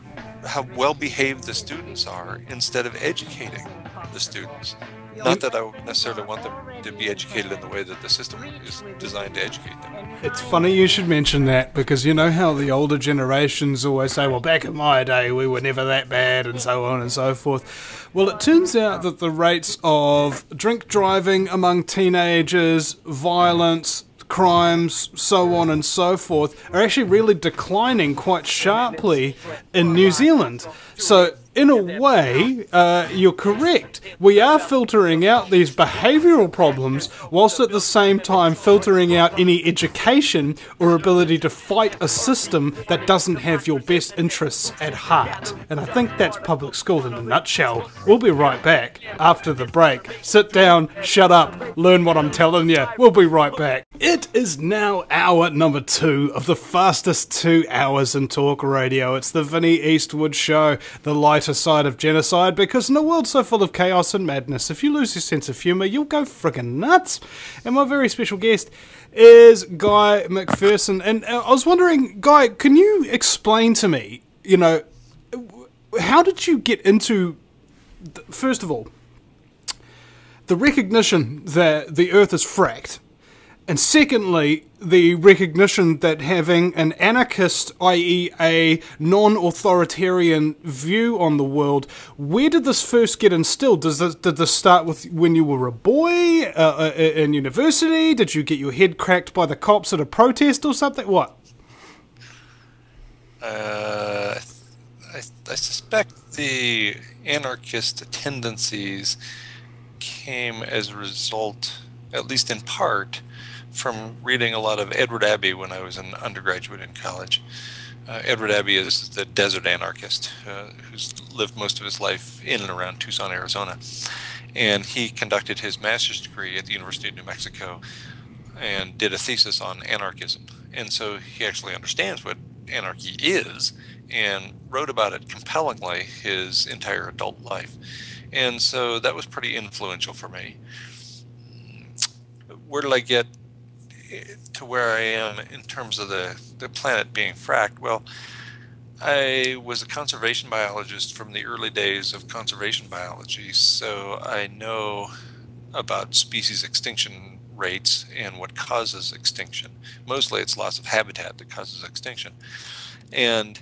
well behaved the students are instead of educating the students. Not that I necessarily want them to be educated in the way that the system is designed to educate them. It's funny you should mention that, because you know how the older generations always say, well, back in my day we were never that bad, and so on and so forth. Well, it turns out that the rates of drink driving among teenagers, violence, crimes, so on and so forth, are actually really declining quite sharply in New Zealand. So in a way, you're correct. We are filtering out these behavioural problems, whilst at the same time filtering out any education or ability to fight a system that doesn't have your best interests at heart. And I think that's public school in a nutshell. We'll be right back after the break. Sit down, shut up, learn what I'm telling you. We'll be right back. It is now hour number 2 of the fastest 2 hours in talk radio. It's the Vinnie Eastwood Show, the lighter side of genocide, because in a world so full of chaos and madness, if you lose your sense of humour, you'll go friggin' nuts. And my very special guest is Guy McPherson. And I was wondering, Guy, can you explain to me, you know, how did you get into, first of all, the recognition that the Earth is fracked, and secondly, the recognition that having an anarchist, i.e. a non-authoritarian view on the world, where did this first get instilled? Did this start with when you were a boy in university? Did you get your head cracked by the cops at a protest or something? What? I suspect the anarchist tendencies came as a result, at least in part, from reading a lot of Edward Abbey when I was an undergraduate in college. Edward Abbey is the desert anarchist who's lived most of his life in and around Tucson, Arizona. And he conducted his master's degree at the University of New Mexico and did a thesis on anarchism. And so he actually understands what anarchy is and wrote about it compellingly his entire adult life. And so that was pretty influential for me. Where did I get to where I am in terms of the planet being fracked? Well, I was a conservation biologist from the early days of conservation biology, so I know about species extinction rates and what causes extinction. Mostly it's loss of habitat that causes extinction. And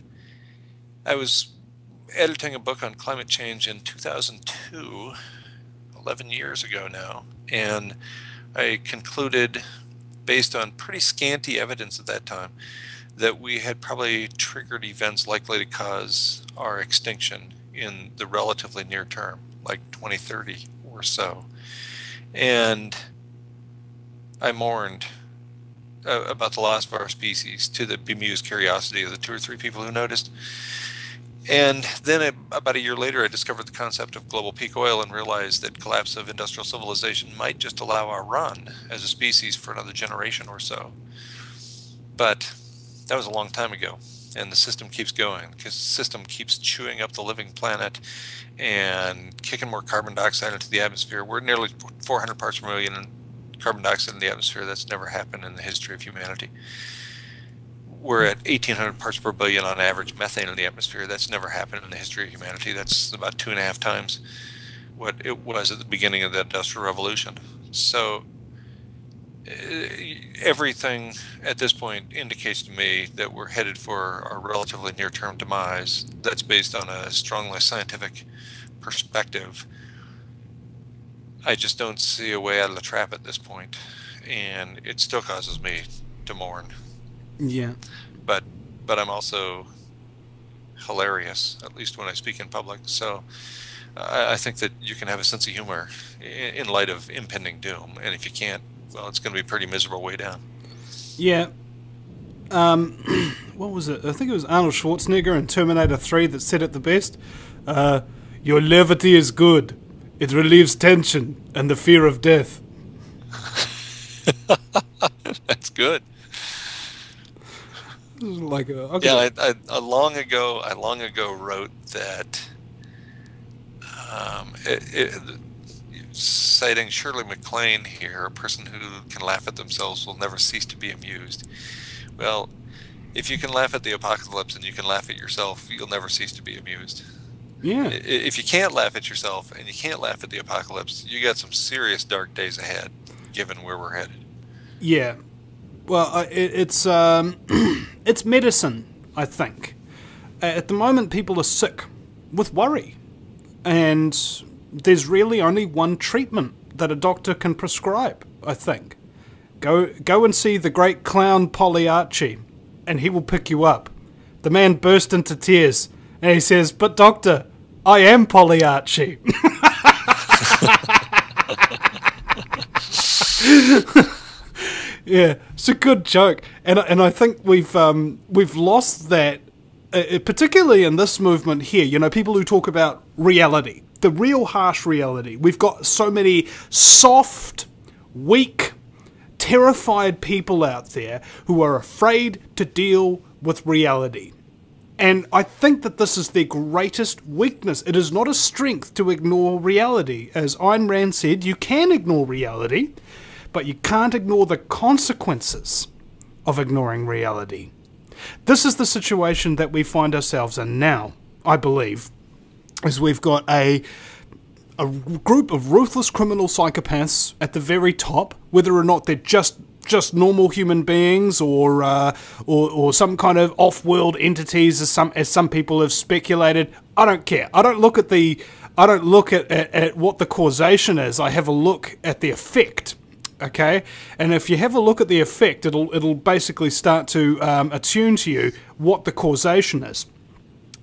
I was editing a book on climate change in 2002, 11 years ago now, and I concluded, based on pretty scanty evidence at that time, that we had probably triggered events likely to cause our extinction in the relatively near term, like 2030 or so. And I mourned about the loss of our species, to the bemused curiosity of the 2 or 3 people who noticed. And then about a year later, I discovered the concept of global peak oil and realized that collapse of industrial civilization might just allow our run as a species for another generation or so. But that was a long time ago, and the system keeps going because the system keeps chewing up the living planet and kicking more carbon dioxide into the atmosphere. We're nearly 400 parts per million in carbon dioxide in the atmosphere. That's never happened in the history of humanity. We're at 1,800 parts per billion on average methane in the atmosphere. That's never happened in the history of humanity. That's about 2.5 times what it was at the beginning of the Industrial Revolution. So everything at this point indicates to me that we're headed for a relatively near-term demise. That's based on a strongly scientific perspective. I just don't see a way out of the trap at this point, and it still causes me to mourn. Yeah. But I'm also hilarious, at least when I speak in public. So I think that you can have a sense of humor in light of impending doom. And if you can't, well, it's going to be a pretty miserable way down. Yeah. What was it? I think it was Arnold Schwarzenegger in Terminator 3 that said it the best. Your levity is good. It relieves tension and the fear of death. That's good. Like I long ago wrote that, citing Shirley MacLaine here, a person who can laugh at themselves will never cease to be amused. Well, if you can laugh at the apocalypse and you can laugh at yourself, you'll never cease to be amused. Yeah. If you can't laugh at yourself and you can't laugh at the apocalypse, you got some serious dark days ahead, given where we're headed. Yeah. Well, it's medicine, I think. At the moment, people are sick with worry. And there's really only one treatment that a doctor can prescribe, I think. Go and see the great clown Pagliacci, and he will pick you up. The man burst into tears, and he says, "But doctor, I am Pagliacci." Yeah, it's a good joke, and I think we've lost that, particularly in this movement here. You know, people who talk about reality, the real harsh reality. We've got so many soft, weak, terrified people out there who are afraid to deal with reality. And I think that this is their greatest weakness. It is not a strength to ignore reality. As Ayn Rand said, you can ignore reality, but you can't ignore the consequences of ignoring reality. This is the situation that we find ourselves in now, I believe, as we've got a group of ruthless criminal psychopaths at the very top, whether or not they're just normal human beings or some kind of off-world entities, as some people have speculated. I don't care. I don't look at what the causation is. I have a look at the effect. Okay, and if you have a look at the effect, it'll basically start to attune to you what the causation is.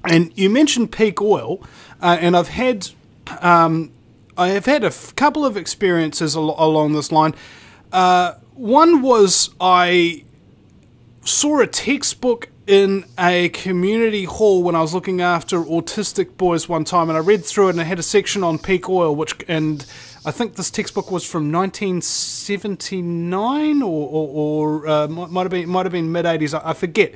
And you mentioned peak oil, and I've had I have had a couple of experiences along this line. One was I saw a textbook in a community hall when I was looking after autistic boys one time, and I read through it, and it had a section on peak oil, and I think this textbook was from 1979 or might have been mid-80s. I forget,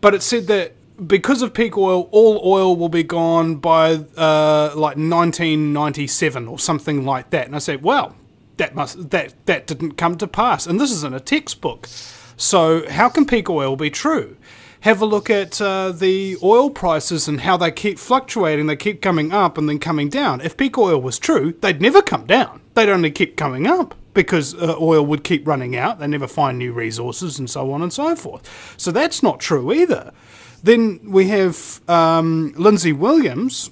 but it said that because of peak oil, all oil will be gone by like 1997 or something like that. And I said, well, that didn't come to pass, and this is in a textbook. So how can peak oil be true? Have a look at the oil prices and how they keep fluctuating. They keep coming up and then coming down. If peak oil was true, they'd never come down. They'd only keep coming up because oil would keep running out. They never find new resources and so on and so forth. So that's not true either. Then we have Lindsay Williams,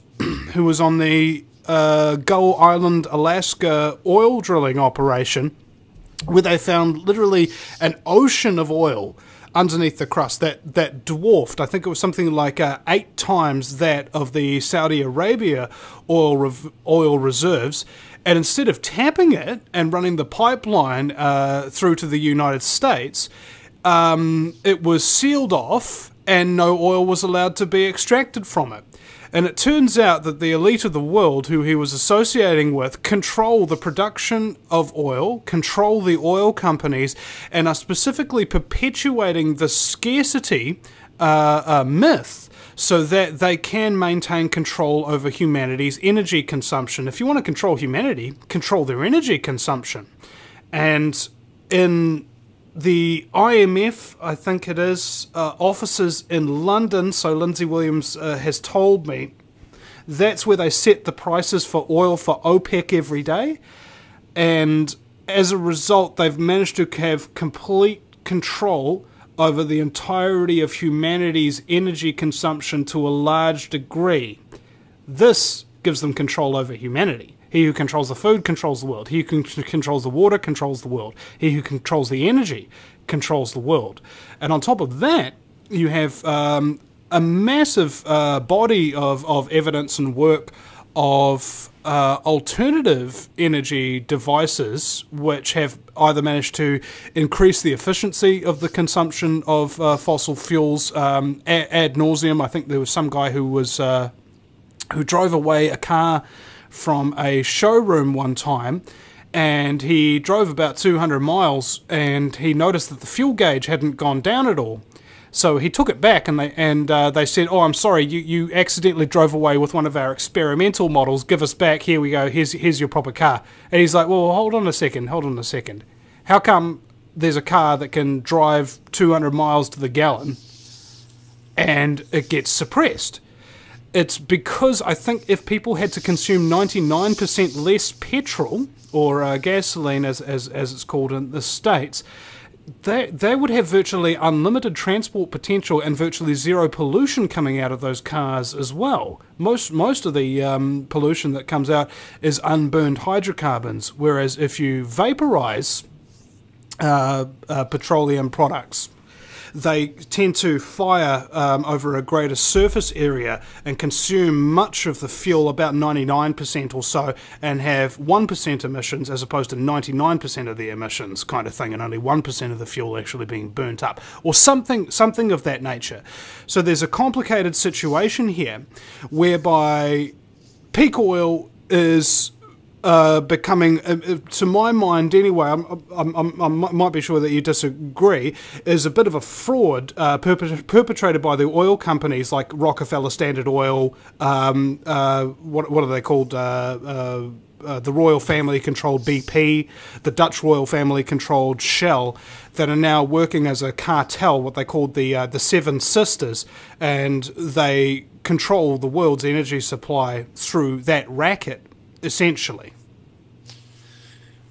who was on the Gull Island, Alaska oil drilling operation, where they found literally an ocean of oil underneath the crust that dwarfed, I think it was something like 8 times that of the Saudi Arabia oil reserves. And instead of tapping it and running the pipeline through to the United States, it was sealed off and no oil was allowed to be extracted from it. And it turns out that the elite of the world, who he was associating with, control the production of oil, control the oil companies, and are specifically perpetuating the scarcity myth so that they can maintain control over humanity's energy consumption. If you want to control humanity, control their energy consumption. And in the IMF, I think it is, offices in London, so Lindsay Williams has told me, that's where they set the prices for oil for OPEC every day. And as a result, they've managed to have complete control over the entirety of humanity's energy consumption to a large degree. This gives them control over humanity. He who controls the food controls the world. He who controls the water controls the world. He who controls the energy controls the world. And on top of that, you have a massive body of evidence and work of alternative energy devices which have either managed to increase the efficiency of the consumption of fossil fuels ad nauseum. I think there was some guy who drove away a car from a showroom one time, and he drove about 200 miles and he noticed that the fuel gauge hadn't gone down at all. So he took it back, and they said, "Oh, I'm sorry, you accidentally drove away with one of our experimental models. Give us back. Here we go. Here's your proper car." And he's like, "Well, hold on a second. How come there's a car that can drive 200 miles to the gallon and it gets suppressed?" It's because I think if people had to consume 99% less petrol, or gasoline as it's called in the States, they would have virtually unlimited transport potential and virtually zero pollution coming out of those cars as well. Most of the pollution that comes out is unburned hydrocarbons, whereas if you vaporize petroleum products, they tend to fire over a greater surface area and consume much of the fuel, about 99% or so, and have 1% emissions as opposed to 99% of the emissions kind of thing, and only 1% of the fuel actually being burnt up, or something of that nature. So there's a complicated situation here whereby peak oil is becoming, to my mind anyway, I might be sure that you disagree, is a bit of a fraud perpetrated by the oil companies like Rockefeller Standard Oil, what are they called, the royal family controlled BP, the Dutch royal family controlled Shell, that are now working as a cartel, what they called the Seven Sisters, and they control the world's energy supply through that racket, essentially.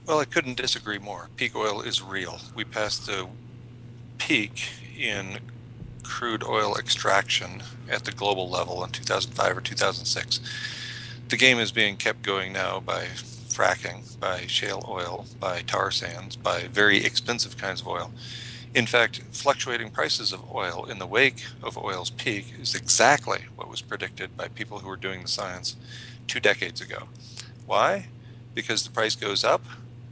Well, I couldn't disagree more. Peak oil is real. We passed the peak in crude oil extraction at the global level in 2005 or 2006. The game is being kept going now by fracking, by shale oil, by tar sands, by very expensive kinds of oil. In fact, fluctuating prices of oil in the wake of oil's peak is exactly what was predicted by people who were doing the science 2 decades ago. Why? because the price goes up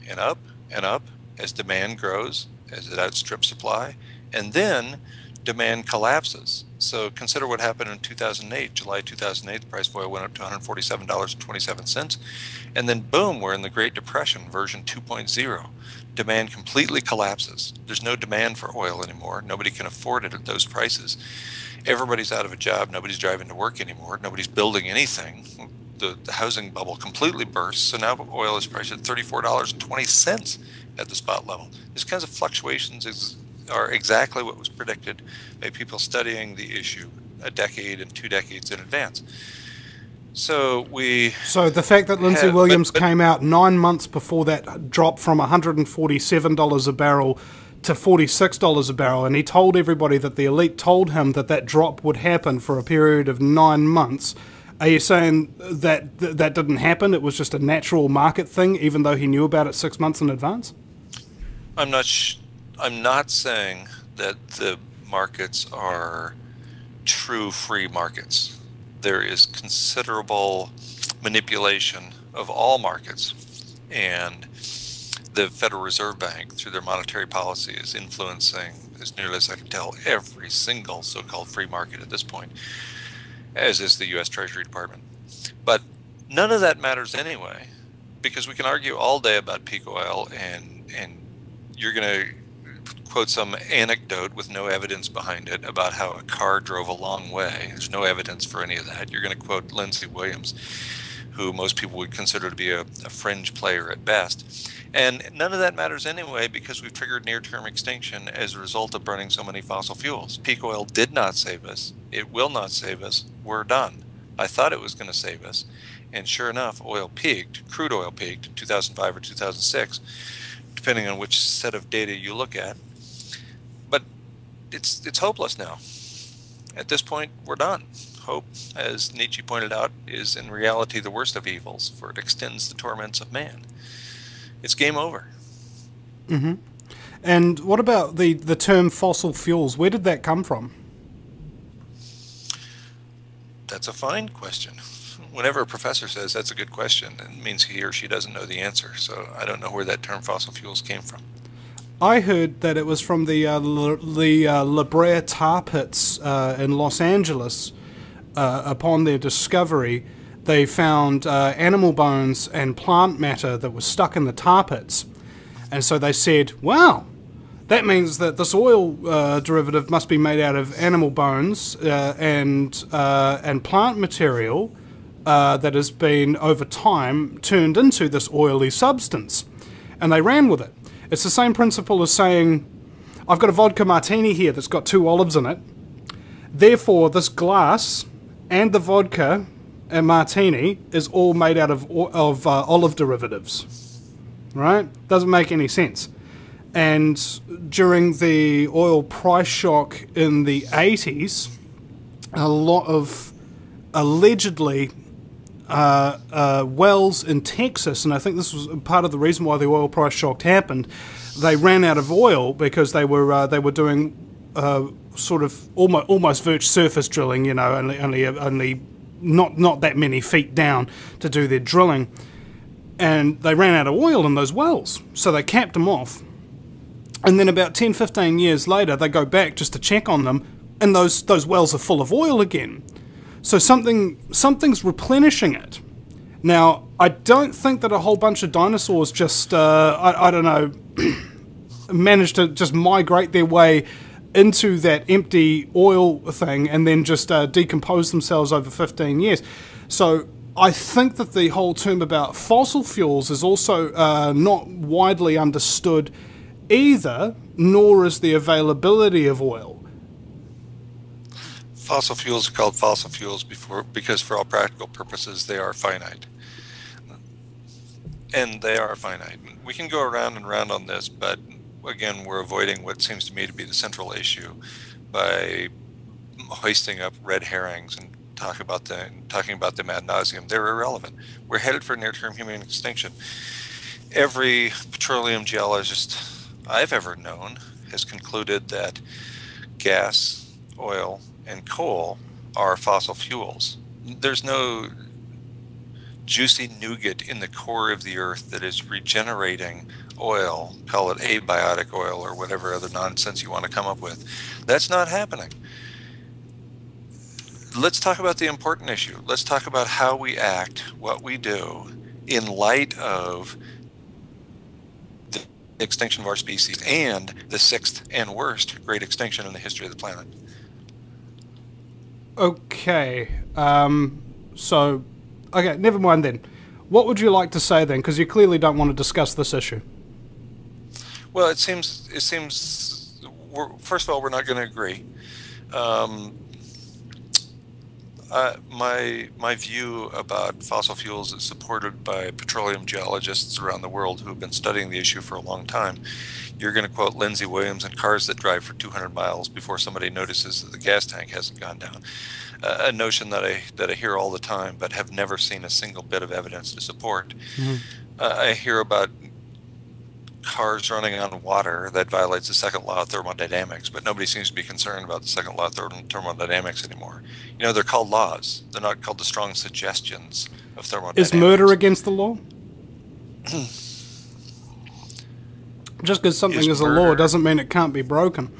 and up and up as demand grows, as it outstrips supply, and then demand collapses. So consider what happened in 2008. July 2008, the price of oil went up to $147.27, and then boom, we're in the Great Depression, version 2.0. Demand completely collapses. There's no demand for oil anymore. Nobody can afford it at those prices. Everybody's out of a job. Nobody's driving to work anymore. Nobody's building anything. The housing bubble completely bursts. So now oil is priced at $34.20 at the spot level. These kinds of fluctuations are exactly what was predicted by people studying the issue a decade and 2 decades in advance. So the fact that Lindsay Williams came out 9 months before that drop from $147 a barrel to $46 a barrel, and he told everybody that the elite told him that that drop would happen for a period of 9 months. Are you saying that that didn't happen? It was just a natural market thing, even though he knew about it 6 months in advance? I'm not saying that the markets are true free markets. There is considerable manipulation of all markets, and the Federal Reserve Bank, through their monetary policy, is influencing, as nearly as I can tell, every single so-called free market at this point, as is the U.S. Treasury Department. But none of that matters anyway, because we can argue all day about peak oil, and you're going to quote some anecdote with no evidence behind it about how a car drove a long way. There's no evidence for any of that. You're going to quote Lindsay Williams, who most people would consider to be a fringe player at best. And none of that matters anyway, because we've triggered near-term extinction as a result of burning so many fossil fuels. Peak oil did not save us. It will not save us. We're done. I thought it was going to save us. And sure enough, oil peaked, crude oil peaked in 2005 or 2006, depending on which set of data you look at. But it's hopeless now. At this point, we're done. Hope, as Nietzsche pointed out, is in reality the worst of evils, for it extends the torments of man. It's game over. Mm-hmm. And what about the term fossil fuels? Where did that come from? That's a fine question. Whenever a professor says that's a good question, it means he or she doesn't know the answer. So I don't know where that term fossil fuels came from. I heard that it was from the La Brea tar pits in Los Angeles. Upon their discovery, they found animal bones and plant matter that was stuck in the tar pits. And so they said, wow, that means that this oil derivative must be made out of animal bones and plant material that has been, over time, turned into this oily substance. And they ran with it. It's the same principle as saying, I've got a vodka martini here that's got 2 olives in it. Therefore, this glass and the vodka and martini is all made out of olive derivatives. Right? Doesn't make any sense. And during the oil price shock in the 80s, a lot of allegedly wells in Texas, and I think this was part of the reason why the oil price shock happened. They ran out of oil because they were doing sort of almost virtual surface drilling, only not that many feet down to do their drilling, and they ran out of oil in those wells, so they capped them off. And then about 10-15 years later, they go back just to check on them, and those wells are full of oil again. So something's replenishing it. Now, I don't think that a whole bunch of dinosaurs just, I don't know, managed to just migrate their way into that empty oil thing and then just decompose themselves over 15 years. So I think that the whole term about fossil fuels is also not widely understood either, nor is the availability of oil. Fossil fuels are called fossil fuels because for all practical purposes they are finite. And they are finite. We can go around and around on this, but again, we're avoiding what seems to me to be the central issue by hoisting up red herrings and talking about them ad nauseum. They're irrelevant. We're headed for near-term human extinction. Every petroleum geologist I've ever known has concluded that gas, oil, and coal are fossil fuels. There's no juicy nougat in the core of the earth that is regenerating oil, call it abiotic oil or whatever other nonsense you want to come up with. That's not happening. Let's talk about the important issue. Let's talk about how we act, what we do, in light of the extinction of our species and the sixth and worst great extinction in the history of the planet. Okay, okay, never mind then. What would you like to say then? Because you clearly don't want to discuss this issue. Well, it seems. First of all, we're not going to agree. My view about fossil fuels is supported by petroleum geologists around the world who have been studying the issue for a long time. You're going to quote Lindsay Williams and cars that drive for 200 miles before somebody notices that the gas tank hasn't gone down. A notion that I hear all the time, but have never seen a single bit of evidence to support. Mm-hmm. I hear about cars running on water that violates the second law of thermodynamics, but nobody seems to be concerned about the second law of thermodynamics anymore. You know, they're called laws. They're not called the strong suggestions of thermodynamics. Is murder against the law? Just because something is a law doesn't mean it can't be broken.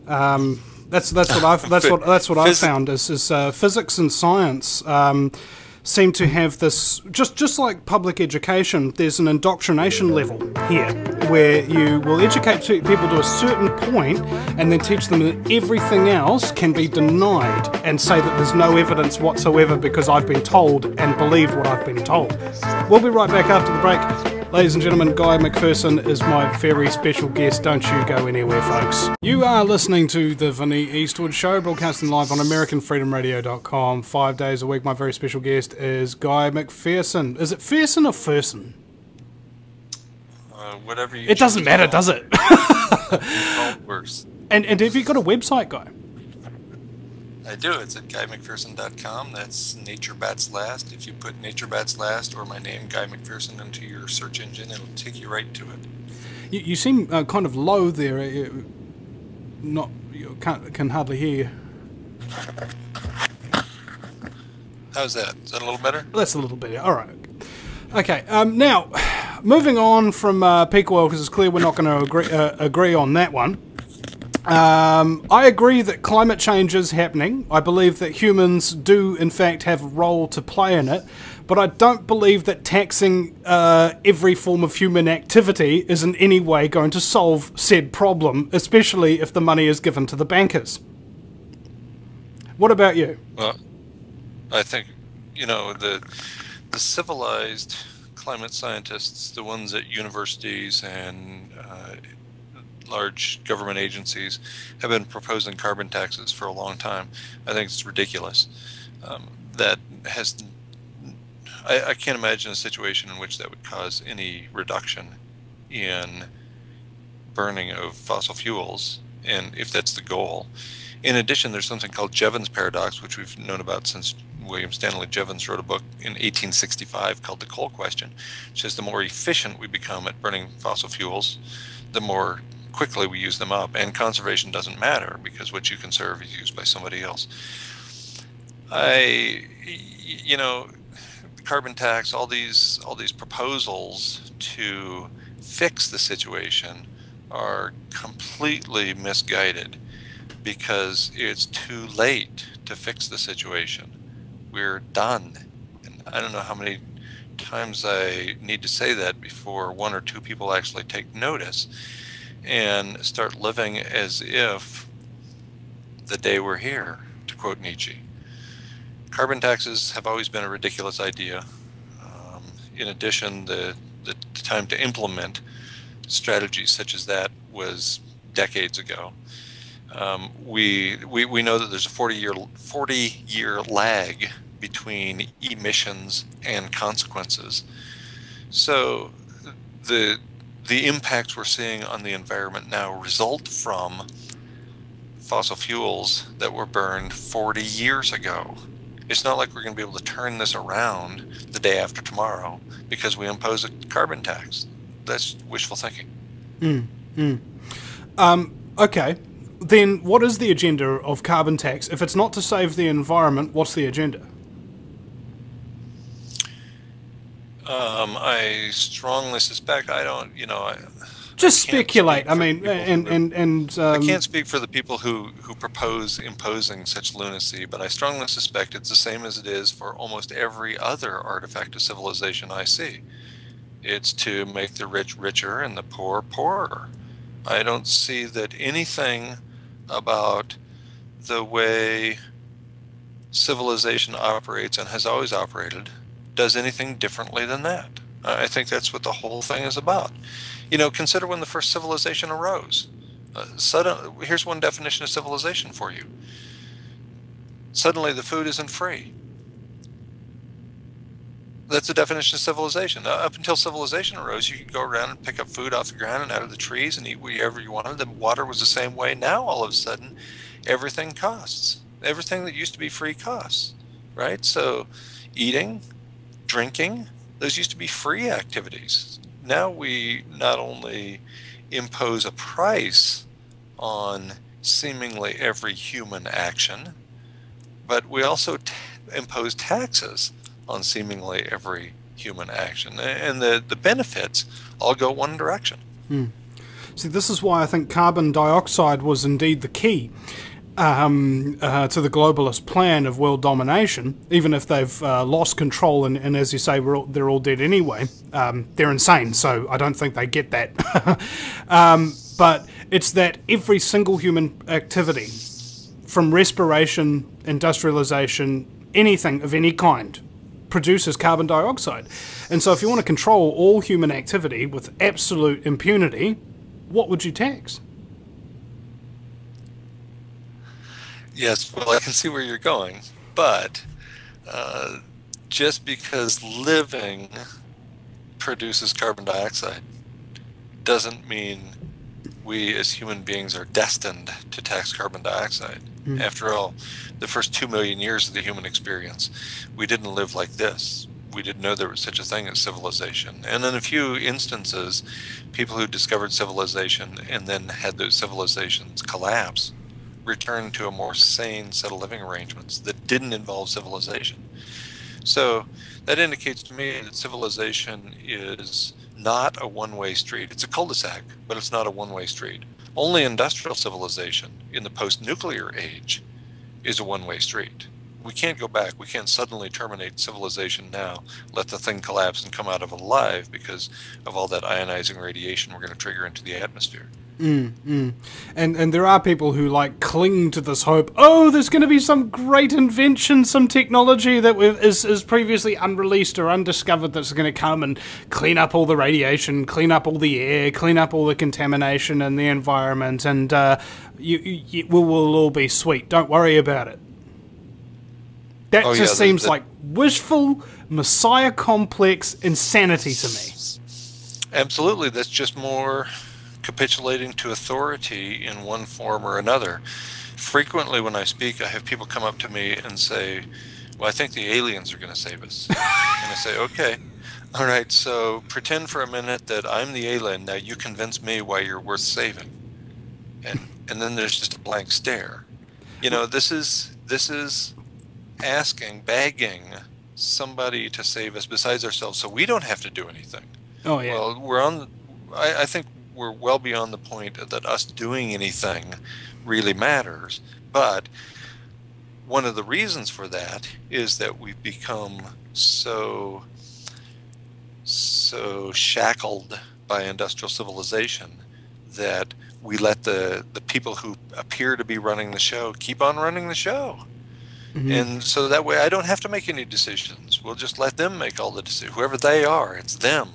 That's what I've found is physics and science seem to have this, just like public education, there's an indoctrination level here where you will educate people to a certain point and then teach them that everything else can be denied and say that there's no evidence whatsoever because I've been told and believed what I've been told. We'll be right back after the break. Ladies and gentlemen, Guy McPherson is my very special guest. Don't you go anywhere, folks. You are listening to The Vinnie Eastwood Show, broadcasting live on AmericanFreedomRadio.com. 5 days a week. My very special guest is Guy McPherson. Is it Ferson or Ferson? Whatever you It doesn't matter, does it? Worse. And have you got a website, Guy? I do. It's at GuyMcPherson.com. That's Nature Bats Last. If you put Nature Bats Last or my name, Guy McPherson, into your search engine, it'll take you right to it. You seem kind of low there. You can hardly hear you. How's that? Is that a little better? That's a little better. All right. Okay. Now, moving on from peak oil, because it's clear we're not going to agree on that one. I agree that climate change is happening. I believe that humans do, in fact, have a role to play in it. But I don't believe that taxing every form of human activity is in any way going to solve said problem, especially if the money is given to the bankers. What about you? Well, I think, the civilized climate scientists, the ones at universities and large government agencies, have been proposing carbon taxes for a long time. I think it's ridiculous. I can't imagine a situation in which that would cause any reduction in burning of fossil fuels, and if that's the goal. In addition, there's something called Jevons paradox, which we've known about since William Stanley Jevons wrote a book in 1865 called The Coal Question, which says the more efficient we become at burning fossil fuels, the more quickly we use them up, and conservation doesn't matter because what you conserve is used by somebody else. Carbon tax, all these proposals to fix the situation are completely misguided because it's too late to fix the situation. We're done. And I don't know how many times I need to say that before one or two people actually take notice and start living as if the day we're here, to quote Nietzsche. Carbon taxes have always been a ridiculous idea. In addition, the time to implement strategies such as that was decades ago. We know that there's a 40-year lag between emissions and consequences. So the impacts we're seeing on the environment now result from fossil fuels that were burned 40 years ago. It's not like we're going to be able to turn this around the day after tomorrow because we impose a carbon tax. That's wishful thinking. Okay. Then what is the agenda of carbon tax? If it's not to save the environment, what's the agenda? I strongly suspect. I don't. Just I can't speculate. speak I for mean, people who I and can't speak for the people who propose imposing such lunacy, but I strongly suspect it's the same as it is for almost every other artifact of civilization I see. It's to make the rich richer and the poor poorer. I don't see that anything about the way civilization operates and has always operated does anything differently than that. I think that's what the whole thing is about. Consider when the first civilization arose. Here's one definition of civilization for you. Suddenly the food isn't free. That's the definition of civilization. Up until civilization arose, you could go around and pick up food off the ground and out of the trees and eat whatever you wanted. The water was the same way. Now, all of a sudden, everything costs. Everything that used to be free costs, right? So eating, drinking, those used to be free activities. Now we not only impose a price on seemingly every human action, but we also impose taxes on seemingly every human action. And the benefits all go one direction. See, this is why I think carbon dioxide was indeed the key to the globalist plan of world domination, even if they've lost control and as you say, they're all dead anyway. They're insane, so I don't think they get that. But it's that every single human activity, from respiration, industrialization, anything of any kind, produces carbon dioxide. And so if you want to control all human activity with absolute impunity, what would you tax? Yes, well, I can see where you're going, but just because living produces carbon dioxide doesn't mean we as human beings are destined to tax carbon dioxide. After all, the first 2 million years of the human experience, we didn't live like this. We didn't know there was such a thing as civilization. And in a few instances, people who discovered civilization and then had those civilizations collapse returned to a more sane set of living arrangements that didn't involve civilization. So that indicates to me that civilization is not a one-way street. It's a cul-de-sac, but it's not a one-way street. Only industrial civilization in the post-nuclear age is a one-way street. We can't go back. We can't suddenly terminate civilization now, let the thing collapse and come out of it alive because of all that ionizing radiation we're going to trigger into the atmosphere. And there are people who cling to this hope. Oh, there's going to be some great invention, some technology that is previously unreleased or undiscovered that's going to come and clean up all the radiation, clean up all the air, clean up all the contamination in the environment, and we'll all be sweet. Don't worry about it. That seems like wishful, messiah complex insanity to me. Absolutely, that's just more capitulating to authority in one form or another. Frequently when I speak, I have people come up to me and say, well, I think the aliens are going to save us. And I say, okay, all right, so pretend for a minute that I'm the alien. Now you convince me why you're worth saving. And then there's just a blank stare. This is begging somebody to save us besides ourselves so we don't have to do anything. Oh, yeah. Well, I think we're well beyond the point that us doing anything really matters. But one of the reasons for that is that we've become so shackled by industrial civilization that we let the people who appear to be running the show keep on running the show. And so that way I don't have to make any decisions. We'll just let them make all the decisions. Whoever they are, it's them.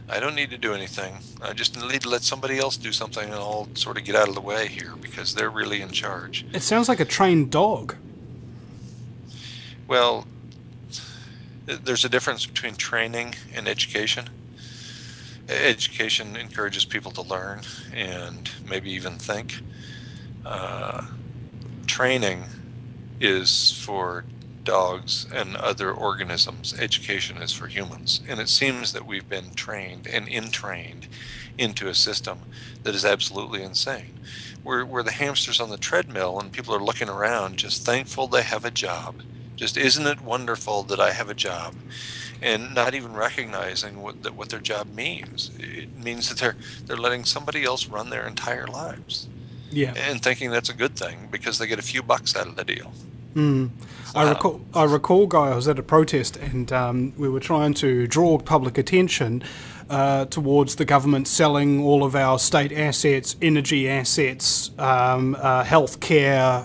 I don't need to do anything. I just need to let somebody else do something and I'll sort of get out of the way here because they're really in charge. It sounds like a trained dog. Well, there's a difference between training and education. Education encourages people to learn and maybe even think. Training is for dogs and other organisms. Education is for humans. And it seems that we've been trained and entrained into a system that is absolutely insane. We're the hamsters on the treadmill and people are looking around just thankful they have a job. Just isn't it wonderful that I have a job? and not even recognizing what their job means. It means that they're letting somebody else run their entire lives. Yeah. And thinking that's a good thing because they get a few bucks out of the deal. I recall, Guy, I was at a protest and we were trying to draw public attention towards the government selling all of our state assets, energy assets, healthcare,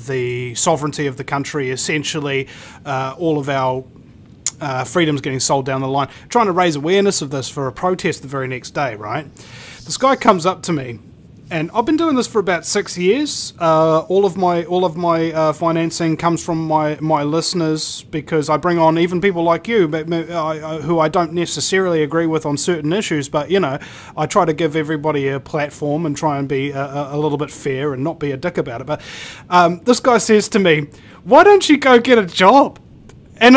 the sovereignty of the country, essentially all of our freedoms getting sold down the line. Trying to raise awareness of this for a protest the very next day, right? This guy comes up to me. And I've been doing this for about 6 years. All of my financing comes from my listeners, because I bring on even people like you, who I don't necessarily agree with on certain issues. But I try to give everybody a platform and try and be a little bit fair and not be a dick about it. But this guy says to me, "Why don't you go get a job?" And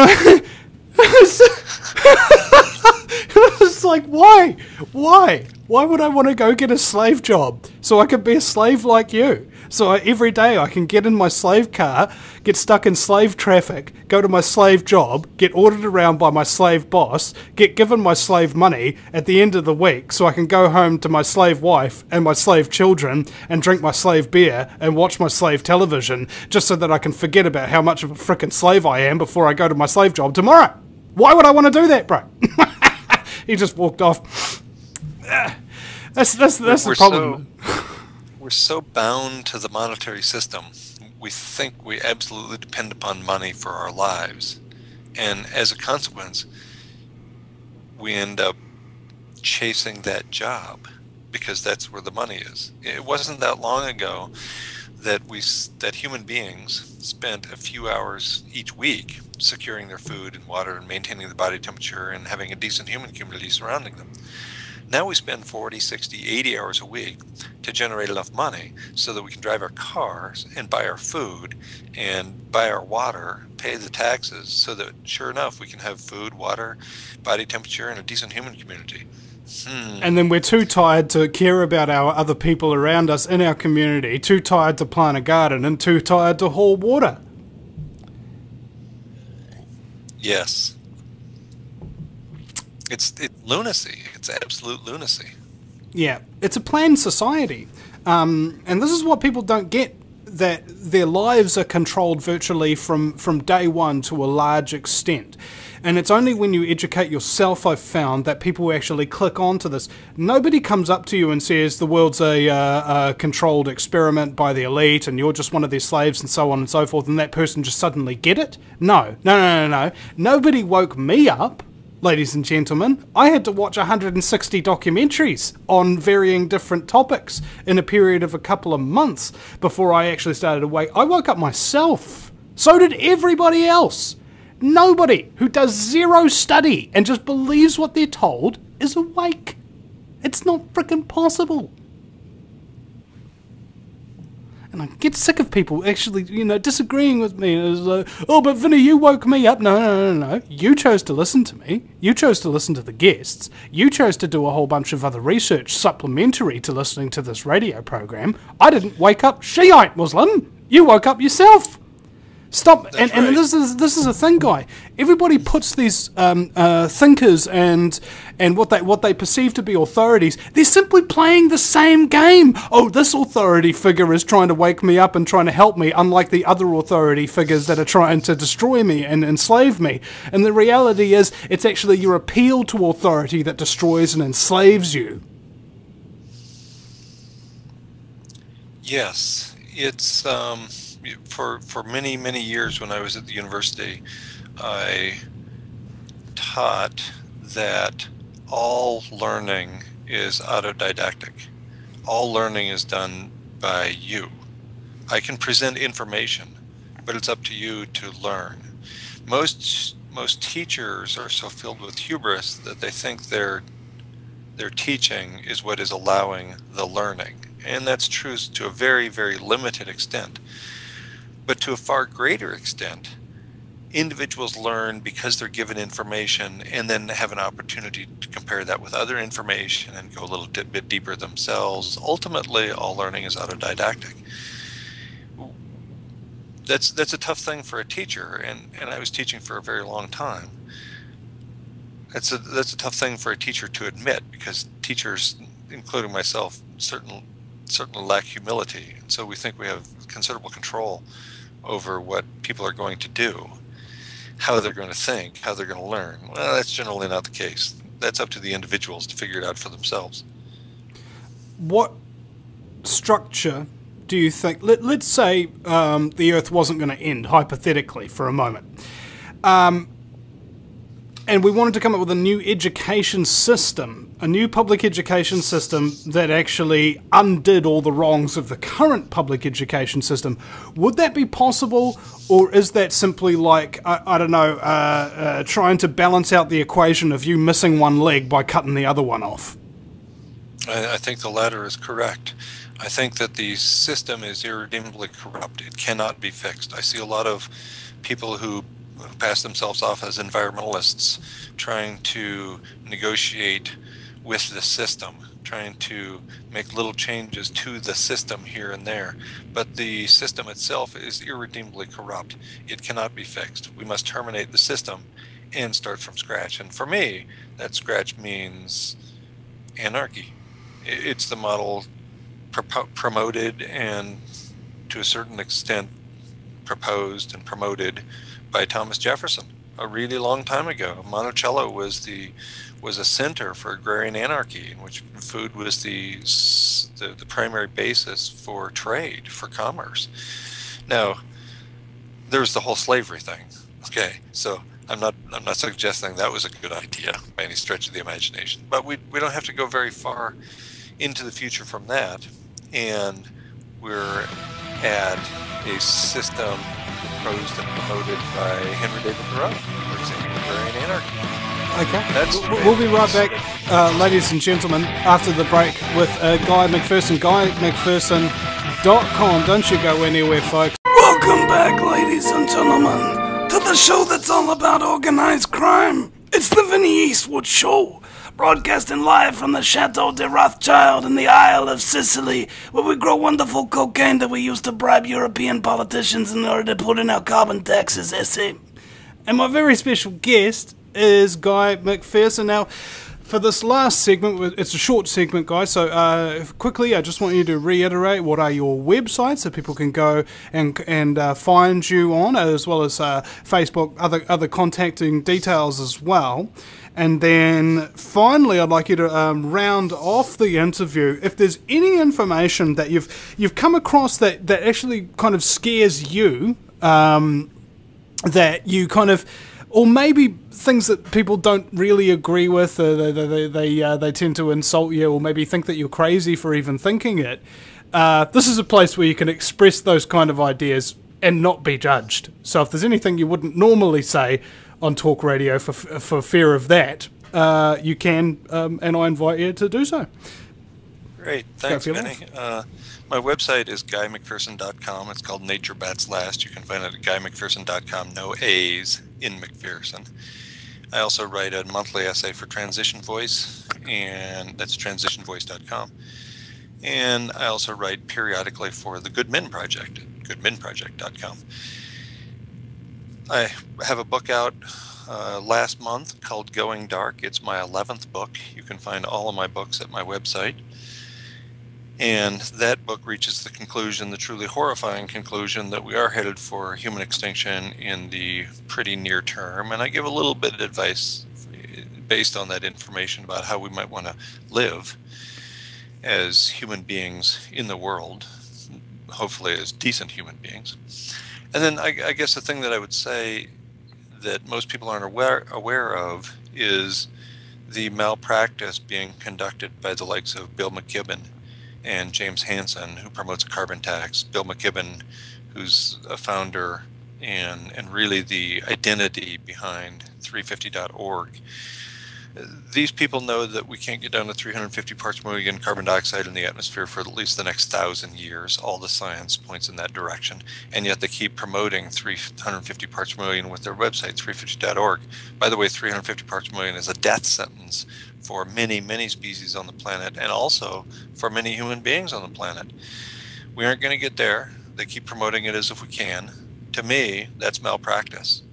it's like, why? Why would I want to go get a slave job? So I could be a slave like you. So every day I can get in my slave car, get stuck in slave traffic, go to my slave job, get ordered around by my slave boss, get given my slave money at the end of the week so I can go home to my slave wife and my slave children and drink my slave beer and watch my slave television, just so that I can forget about how much of a frickin' slave I am before I go to my slave job tomorrow. Why would I want to do that, bro? He just walked off. That's the problem. We're so bound to the monetary system. We think we absolutely depend upon money for our lives. And as a consequence, we end up chasing that job because that's where the money is. It wasn't that long ago that human beings spent a few hours each week securing their food and water and maintaining the body temperature and having a decent human community surrounding them. Now we spend 40, 60, 80 hours a week to generate enough money so that we can drive our cars and buy our food and buy our water, pay the taxes, so that sure enough we can have food, water, body temperature, and a decent human community. And then we're too tired to care about our other people around us in our community, too tired to plant a garden, and too tired to haul water. Yes. It's lunacy. It's absolute lunacy. Yeah, it's a planned society. And this is what people don't get, that their lives are controlled virtually from day one to a large extent. And it's only when you educate yourself, I've found, that people actually click onto this. Nobody comes up to you and says the world's a controlled experiment by the elite and you're just one of their slaves and so on and so forth, and that person just suddenly get it. No. Nobody woke me up, ladies and gentlemen. I had to watch 160 documentaries on varying different topics in a period of a couple of months before I actually started to wake. I woke up myself. So did everybody else. Nobody who does zero study and just believes what they're told is awake. It's not frickin' possible. And I get sick of people actually, disagreeing with me. It's like, oh, but Vinny, you woke me up. No. You chose to listen to me. You chose to listen to the guests. You chose to do a whole bunch of other research supplementary to listening to this radio program. I didn't wake up Shiite Muslim. You woke up yourself. Stop. And this is a thing, Guy. Everybody puts these thinkers and what they perceive to be authorities. They're simply playing the same game. Oh, this authority figure is trying to wake me up and trying to help me, unlike the other authority figures that are trying to destroy me and enslave me. And the reality is, it's actually your appeal to authority that destroys and enslaves you. Yes, it's for many years when I was at the university, I taught that all learning is autodidactic. All learning is done by you. I can present information, but it's up to you to learn. Most teachers are so filled with hubris that they think their teaching is what is allowing the learning. And that's true to a very, very limited extent. But to a far greater extent, individuals learn because they're given information and then have an opportunity to compare that with other information and go a little bit deeper themselves. Ultimately, all learning is autodidactic. That's a tough thing for a teacher, and I was teaching for a very long time. that's a tough thing for a teacher to admit, because teachers, including myself, certainly lack humility, and so we think we have considerable control over what people are going to do, how they're going to think, how they're going to learn. Well, that's generally not the case. That's up to the individuals to figure it out for themselves. What structure do you think, let's say the Earth wasn't going to end, hypothetically, for a moment, and we wanted to come up with a new education system, a new public education system that actually undid all the wrongs of the current public education system. Would that be possible, or is that simply like, I don't know, trying to balance out the equation of you missing one leg by cutting the other one off? I think the latter is correct. I think that the system is irredeemably corrupt. It cannot be fixed. I see a lot of people who pass themselves off as environmentalists trying to negotiate with the system, trying to make little changes to the system here and there. But the system itself is irredeemably corrupt. It cannot be fixed. We must terminate the system and start from scratch. And for me, that scratch means anarchy. It's the model promoted and to a certain extent proposed and promoted by Thomas Jefferson a really long time ago. Monticello was a center for agrarian anarchy, in which food was the primary basis for trade, for commerce. Now, there's the whole slavery thing. Okay, so I'm not suggesting that was a good idea by any stretch of the imagination, but we don't have to go very far into the future from that, and we're at a system proposed and promoted by Henry David Thoreau, for example, agrarian anarchy. Okay, we'll be right back, ladies and gentlemen, after the break with Guy McPherson, GuyMcPherson.com. Don't you go anywhere, folks. Welcome back, ladies and gentlemen, to the show that's all about organized crime. It's the Vinnie Eastwood Show, broadcasting live from the Chateau de Rothschild in the Isle of Sicily, where we grow wonderful cocaine that we use to bribe European politicians in order to put in our carbon taxes, essay. And my very special guest is Guy McPherson. Now, for this last segment, it's a short segment, guys, so quickly, I just want you to reiterate what are your websites so people can go and find you on, as well as Facebook, other contacting details as well. And then finally, I'd like you to round off the interview. If there's any information that you've come across that actually kind of scares you, that you kind of, or maybe things that people don't really agree with, they tend to insult you, or maybe think that you're crazy for even thinking it. This is a place where you can express those kind of ideas and not be judged. So if there's anything you wouldn't normally say on talk radio for fear of that, you can, and I invite you to do so. Great, thanks, Vinny. My website is GuyMcPherson.com. It's called Nature Bats Last. You can find it at GuyMcPherson.com. No A's in McPherson. I also write a monthly essay for Transition Voice, and that's transitionvoice.com. And I also write periodically for the Good Men Project at goodmenproject.com. I have a book out last month called Going Dark. It's my 11th book. You can find all of my books at my website. And that book reaches the conclusion, the truly horrifying conclusion, that we are headed for human extinction in the pretty near term. And I give a little bit of advice based on that information about how we might want to live as human beings in the world, hopefully as decent human beings. And then I guess the thing that I would say that most people aren't aware of is the malpractice being conducted by the likes of Bill McKibben and James Hansen, who promotes a carbon tax. Bill McKibben, who's a founder and really the identity behind 350.org. These people know that we can't get down to 350 parts per million carbon dioxide in the atmosphere for at least the next 1,000 years. All the science points in that direction. And yet they keep promoting 350 parts per million with their website, 350.org. By the way, 350 parts per million is a death sentence for many, many species on the planet, and also for many human beings on the planet. We aren't going to get there. They keep promoting it as if we can. To me, that's malpractice.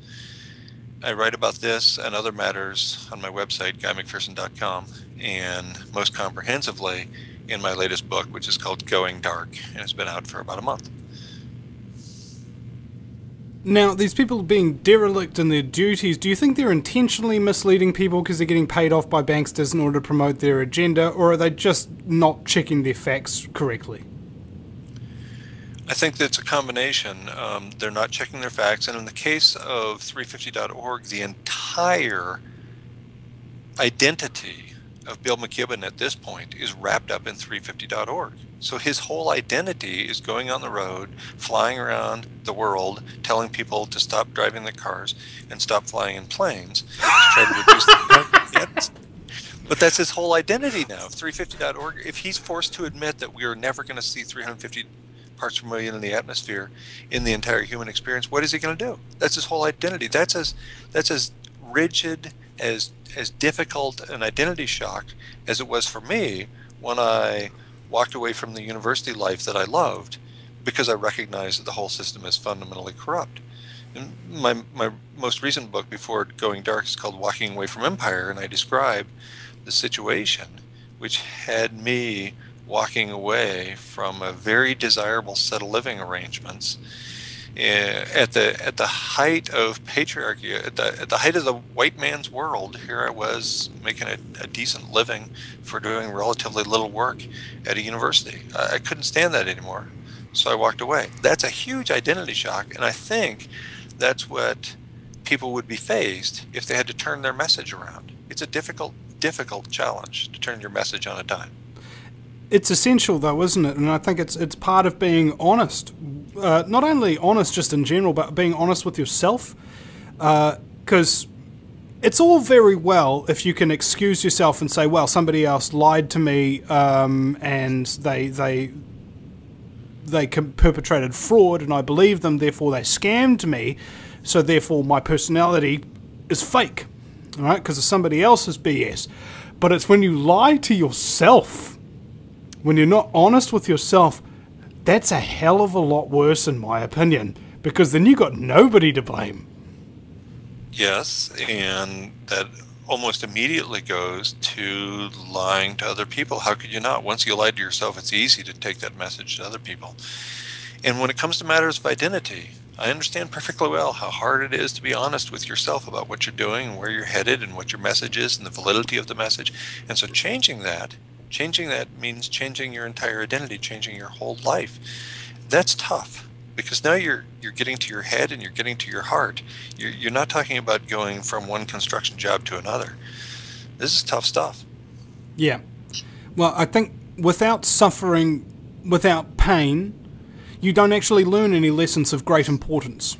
I write about this and other matters on my website, guymcpherson.com, and most comprehensively in my latest book, which is called Going Dark, and it's been out for about a month. Now, these people being derelict in their duties, do you think they're intentionally misleading people because they're getting paid off by banksters in order to promote their agenda, or are they just not checking their facts correctly? I think that's a combination. They're not checking their facts, and in the case of 350.org, the entire identity of Bill McKibben at this point is wrapped up in 350.org. So his whole identity is going on the road, flying around the world, telling people to stop driving their cars and stop flying in planes to try to reduce the But that's his whole identity now. 350.org, if he's forced to admit that we are never going to see 350 parts per million in the atmosphere in the entire human experience, what is he going to do? That's his whole identity. That's as rigid, as difficult an identity shock as it was for me when I walked away from the university life that I loved, because I recognized that the whole system is fundamentally corrupt. And my most recent book before Going Dark is called Walking Away from Empire, and I describe the situation which had me walking away from a very desirable set of living arrangements at the height of patriarchy, at the height of the white man's world. Here I was making a decent living for doing relatively little work at a university. I couldn't stand that anymore, so I walked away. That's a huge identity shock, and I think that's what people would be faced if they had to turn their message around. It's a difficult challenge to turn your message on a dime. It's essential, though, isn't it? And I think it's part of being honest. Not only honest just in general, but being honest with yourself. Because it's all very well if you can excuse yourself and say, well, somebody else lied to me and they perpetrated fraud and I believe them, therefore they scammed me, so therefore my personality is fake, all right, because of somebody else's BS. But it's when you lie to yourself, when you're not honest with yourself, that's a hell of a lot worse, in my opinion, because then you got nobody to blame. Yes, and that almost immediately goes to lying to other people. How could you not? Once you lie to yourself, it's easy to take that message to other people. And when it comes to matters of identity, I understand perfectly well how hard it is to be honest with yourself about what you're doing and where you're headed and what your message is and the validity of the message. And so changing that means changing your entire identity, changing your whole life. That's tough, because now you're getting to your head and you're getting to your heart. You're not talking about going from one construction job to another. This is tough stuff. Yeah. Well, I think without suffering, without pain, you don't actually learn any lessons of great importance.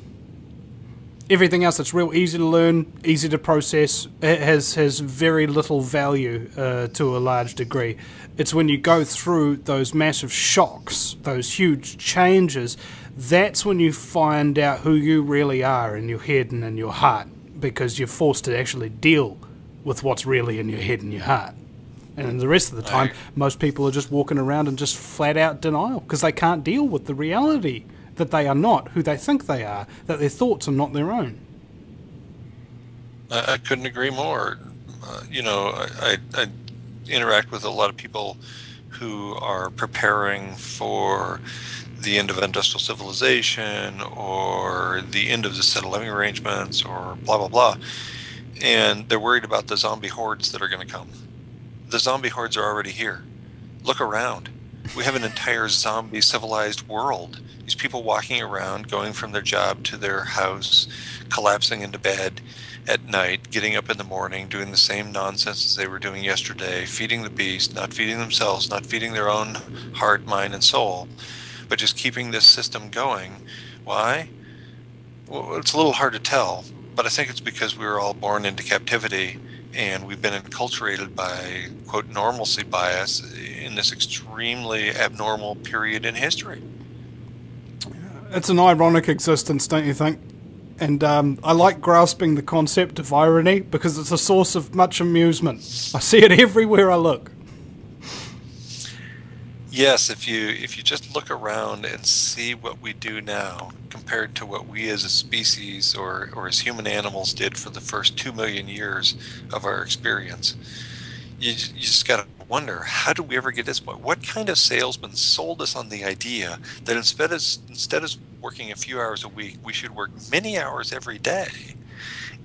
Everything else that's real easy to learn, easy to process, has very little value to a large degree. It's when you go through those massive shocks, those huge changes, that's when you find out who you really are in your head and in your heart, because you're forced to actually deal with what's really in your head and your heart. And the rest of the time, most people are just walking around in just flat-out denial because they can't deal with the reality that they are not who they think they are, that their thoughts are not their own. I couldn't agree more. I interact with a lot of people who are preparing for the end of industrial civilization or the end of the set of living arrangements or blah, blah, blah. And they're worried about the zombie hordes that are going to come. The zombie hordes are already here. Look around. We have an entire zombie civilized world. These people walking around, going from their job to their house, collapsing into bed at night, getting up in the morning, doing the same nonsense as they were doing yesterday, feeding the beast, not feeding themselves, not feeding their own heart, mind, and soul, but just keeping this system going. Why? Well, it's a little hard to tell, but I think it's because we were all born into captivity and we've been enculturated by, quote, normalcy bias in this extremely abnormal period in history. It's an ironic existence, don't you think? And I like grasping the concept of irony because it's a source of much amusement. I see it everywhere I look. Yes, if you just look around and see what we do now compared to what we as a species or as human animals did for the first 2 million years of our experience, you just got to wonder, how did we ever get this point? What kind of salesman sold us on the idea that instead of working a few hours a week, we should work many hours every day?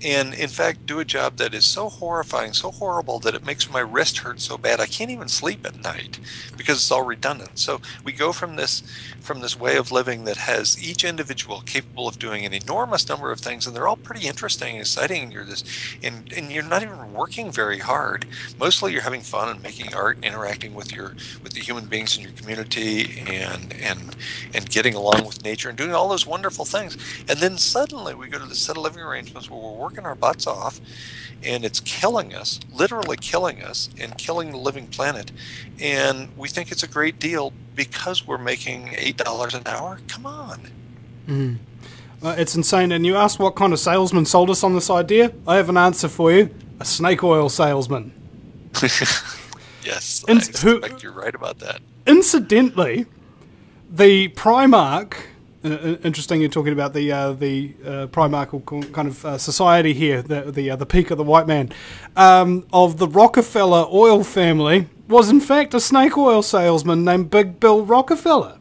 And in fact, do a job that is so horrifying, so horrible that it makes my wrist hurt so bad I can't even sleep at night because it's all redundant. So we go from this way of living that has each individual capable of doing an enormous number of things, and they're all pretty interesting and exciting. And you're not even working very hard. Mostly you're having fun and making art, and interacting with the human beings in your community, and getting along with nature and doing all those wonderful things. And then suddenly we go to this set of living arrangements where we're working our butts off, and it's killing us, literally killing us, and killing the living planet. And we think it's a great deal because we're making $8 an hour? Come on. It's insane. And you asked what kind of salesman sold us on this idea? I have an answer for you. A snake oil salesman. Yes, I expect you're right about that. Incidentally, the Primarch... interesting, you're talking about the Primarchal kind of society here, the peak of the white man, of the Rockefeller oil family, was in fact a snake oil salesman named Big Bill Rockefeller,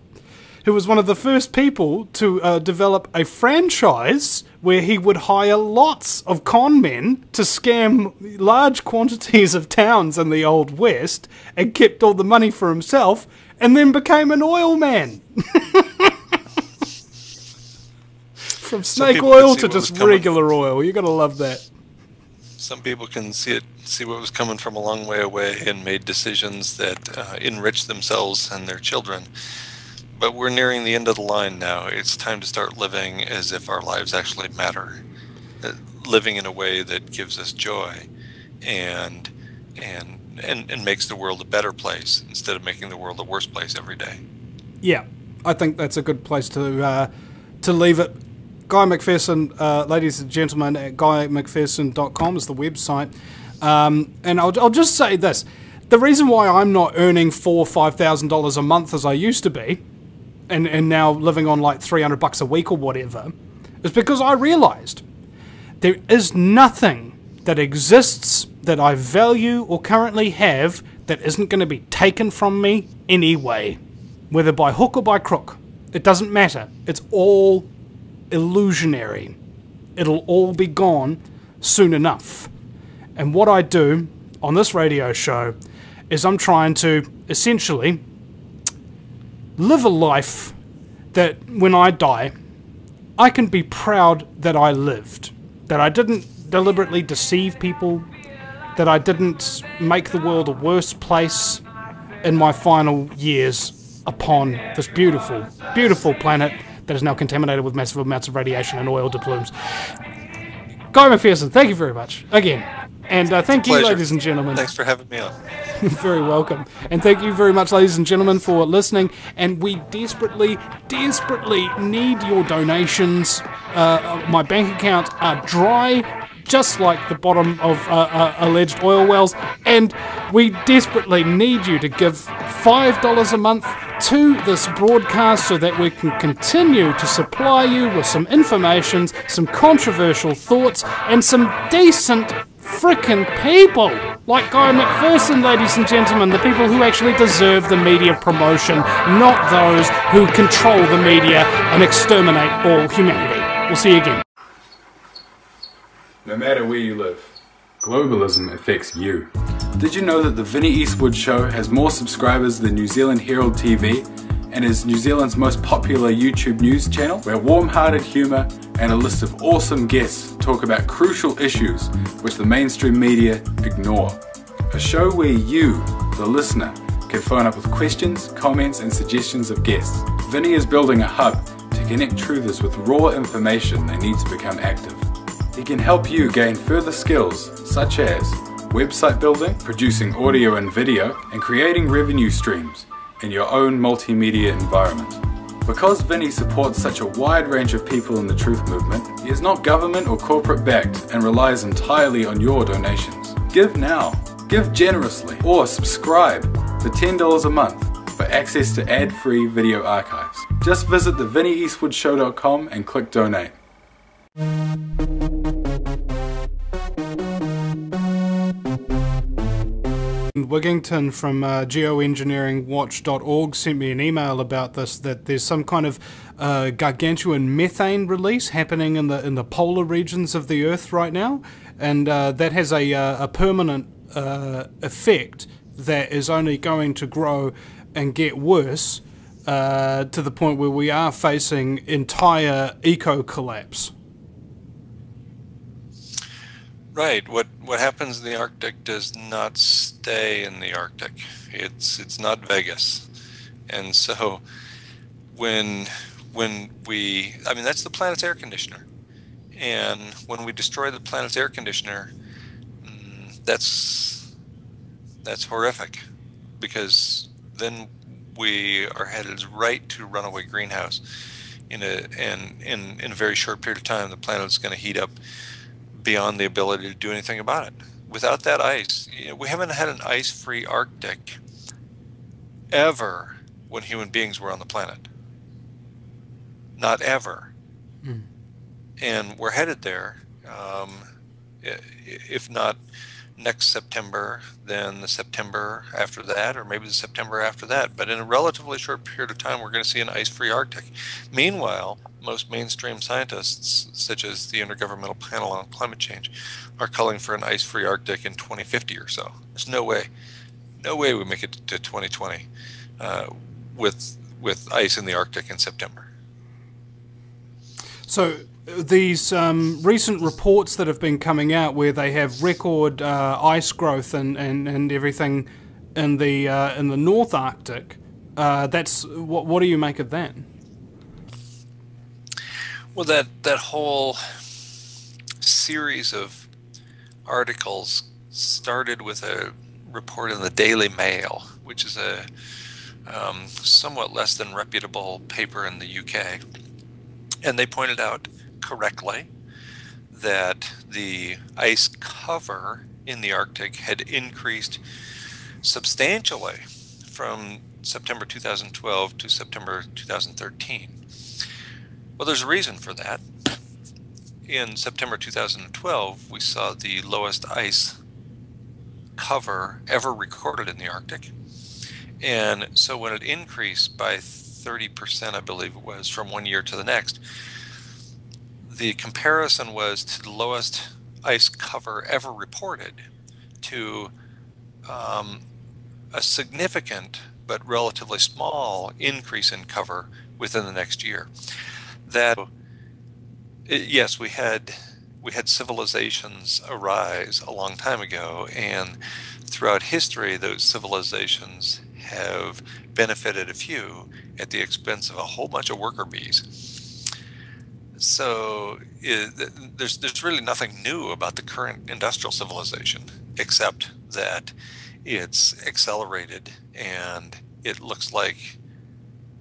who was one of the first people to develop a franchise where he would hire lots of con men to scam large quantities of towns in the Old West and kept all the money for himself, and then became an oil man. From snake oil to just regular oil. You gotta love that. Some people can see what was coming from a long way away and made decisions that enriched themselves and their children. But we're nearing the end of the line now. It's time to start living as if our lives actually matter. Living in a way that gives us joy and makes the world a better place instead of making the world a worse place every day. Yeah, I think that's a good place to leave it. Guy McPherson, ladies and gentlemen, at guymcpherson.com is the website. And I'll just say this. The reason why I'm not earning $4,000 or $5,000 a month as I used to be, and now living on like $300 a week or whatever, is because I realized there is nothing that exists that I value or currently have that isn't going to be taken from me anyway, whether by hook or by crook. It doesn't matter. It's all illusionary. It'll all be gone soon enough. And what I do on this radio show is I'm trying to essentially live a life that when I die, I can be proud that I lived, that I didn't deliberately deceive people, that I didn't make the world a worse place in my final years upon this beautiful, beautiful planet that is now contaminated with massive amounts of radiation and oil plumes. Guy McPherson, thank you very much again. And thank you, ladies and gentlemen. Thanks for having me on. Very welcome. And thank you very much, ladies and gentlemen, for listening. And we desperately, desperately need your donations. My bank accounts are dry, just like the bottom of alleged oil wells. And we desperately need you to give $5 a month to this broadcast so that we can continue to supply you with some information, some controversial thoughts, and some decent frickin' people like Guy McPherson, ladies and gentlemen, the people who actually deserve the media promotion, not those who control the media and exterminate all humanity. We'll see you again. No matter where you live, globalism affects you. Did you know that the Vinnie Eastwood Show has more subscribers than New Zealand Herald TV and is New Zealand's most popular YouTube news channel, where warm-hearted humour and a list of awesome guests talk about crucial issues which the mainstream media ignore. A show where you, the listener, can phone up with questions, comments and suggestions of guests. Vinnie is building a hub to connect truthers with raw information they need to become active. He can help you gain further skills such as website building, producing audio and video, and creating revenue streams in your own multimedia environment. Because Vinnie supports such a wide range of people in the truth movement, he is not government or corporate backed and relies entirely on your donations. Give now, give generously, or subscribe for $10 a month. for access to ad-free video archives. Just visit the VinnieEastwoodShow.com and click donate. Wigington from geoengineeringwatch.org sent me an email about this, that there's some kind of gargantuan methane release happening in the polar regions of the Earth right now, and that has a permanent effect that is only going to grow and get worse to the point where we are facing entire eco-collapse. Right. What happens in the Arctic does not stay in the Arctic. It's not Vegas. And so when we, I mean, that's the planet's air conditioner. And when we destroy the planet's air conditioner, that's horrific, because then we are headed right to runaway greenhouse. In a very short period of time, the planet's going to heat up beyond the ability to do anything about it. Without that ice, we haven't had an ice-free Arctic ever when human beings were on the planet. Not ever. And we're headed there. If not next September, then the September after that, or maybe the September after that. But in a relatively short period of time, we're going to see an ice-free Arctic. Meanwhile, most mainstream scientists, such as the Intergovernmental Panel on Climate Change, are calling for an ice-free Arctic in 2050 or so. There's no way we make it to 2020 with ice in the Arctic in September. So these recent reports that have been coming out, where they have record ice growth and everything in the North Arctic, that's what do you make of that? Well, that whole series of articles started with a report in the Daily Mail, which is a somewhat less than reputable paper in the UK. And they pointed out correctly that the ice cover in the Arctic had increased substantially from September 2012 to September 2013. Well, there's a reason for that. In September 2012, we saw the lowest ice cover ever recorded in the Arctic. And so when it increased by 30%, I believe it was, from one year to the next, the comparison was to the lowest ice cover ever reported to a significant but relatively small increase in cover within the next year. Yes, we had civilizations arise a long time ago, and throughout history, those civilizations have benefited a few at the expense of a whole bunch of worker bees. So there's really nothing new about the current industrial civilization, except that it's accelerated, and it looks like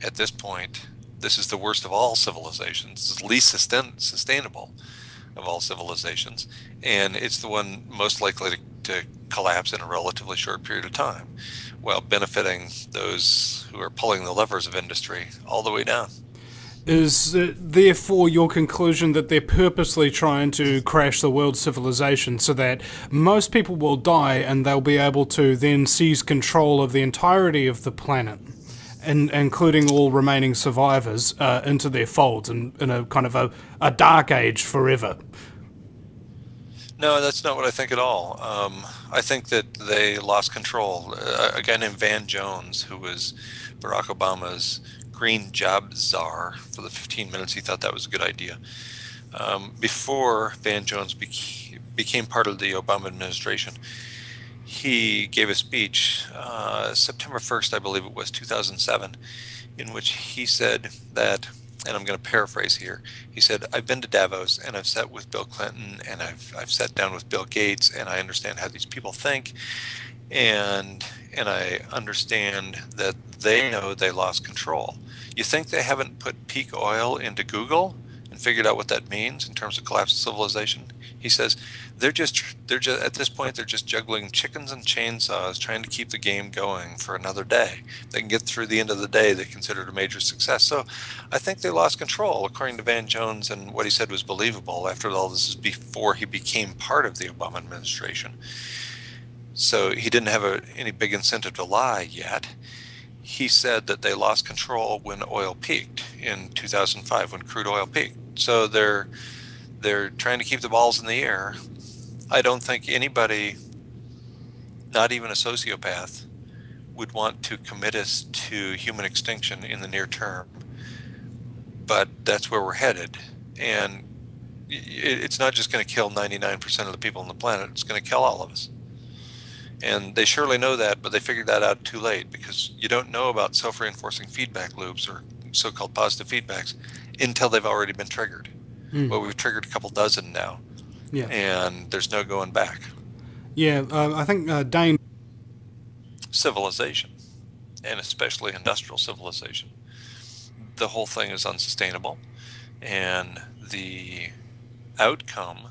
at this point this is the worst of all civilizations. It's the least sustainable of all civilizations, and it's the one most likely to collapse in a relatively short period of time, while benefiting those who are pulling the levers of industry all the way down. Is it therefore your conclusion that they're purposely trying to crash the world civilization so that most people will die and they'll be able to then seize control of the entirety of the planet, and including all remaining survivors, into their folds in a kind of a dark age forever? No, that's not what I think at all. I think that they lost control. A guy named Van Jones, who was Barack Obama's green job czar for the 15 minutes he thought that was a good idea. Before Van Jones became part of the Obama administration, he gave a speech September 1st, I believe it was, 2007, in which he said that, and I'm going to paraphrase here, he said, "I've been to Davos, and I've sat with Bill Clinton, and I've sat down with Bill Gates, and I understand how these people think, and I understand that they know they lost control. You think they haven't put peak oil into Google and figured out what that means in terms of collapse of civilization? He says they're just at this point they're just juggling chickens and chainsaws, trying to keep the game going for another day. They can get through the end of the day, they consider it a major success. So I think they lost control, according to Van Jones, and what he said was believable. After all, this is before he became part of the Obama administration. So he didn't have any big incentive to lie yet. He said that they lost control when oil peaked in 2005, when crude oil peaked. So they're trying to keep the balls in the air. I don't think anybody, not even a sociopath, would want to commit us to human extinction in the near term. But that's where we're headed. And it's not just going to kill 99% of the people on the planet. It's going to kill all of us. And they surely know that, but they figured that out too late, because you don't know about self-reinforcing feedback loops, or so-called positive feedbacks, until they've already been triggered. Well, we've triggered a couple dozen now, and there's no going back. Yeah, I think Dane... Civilization, and especially industrial civilization. The whole thing is unsustainable, and the outcome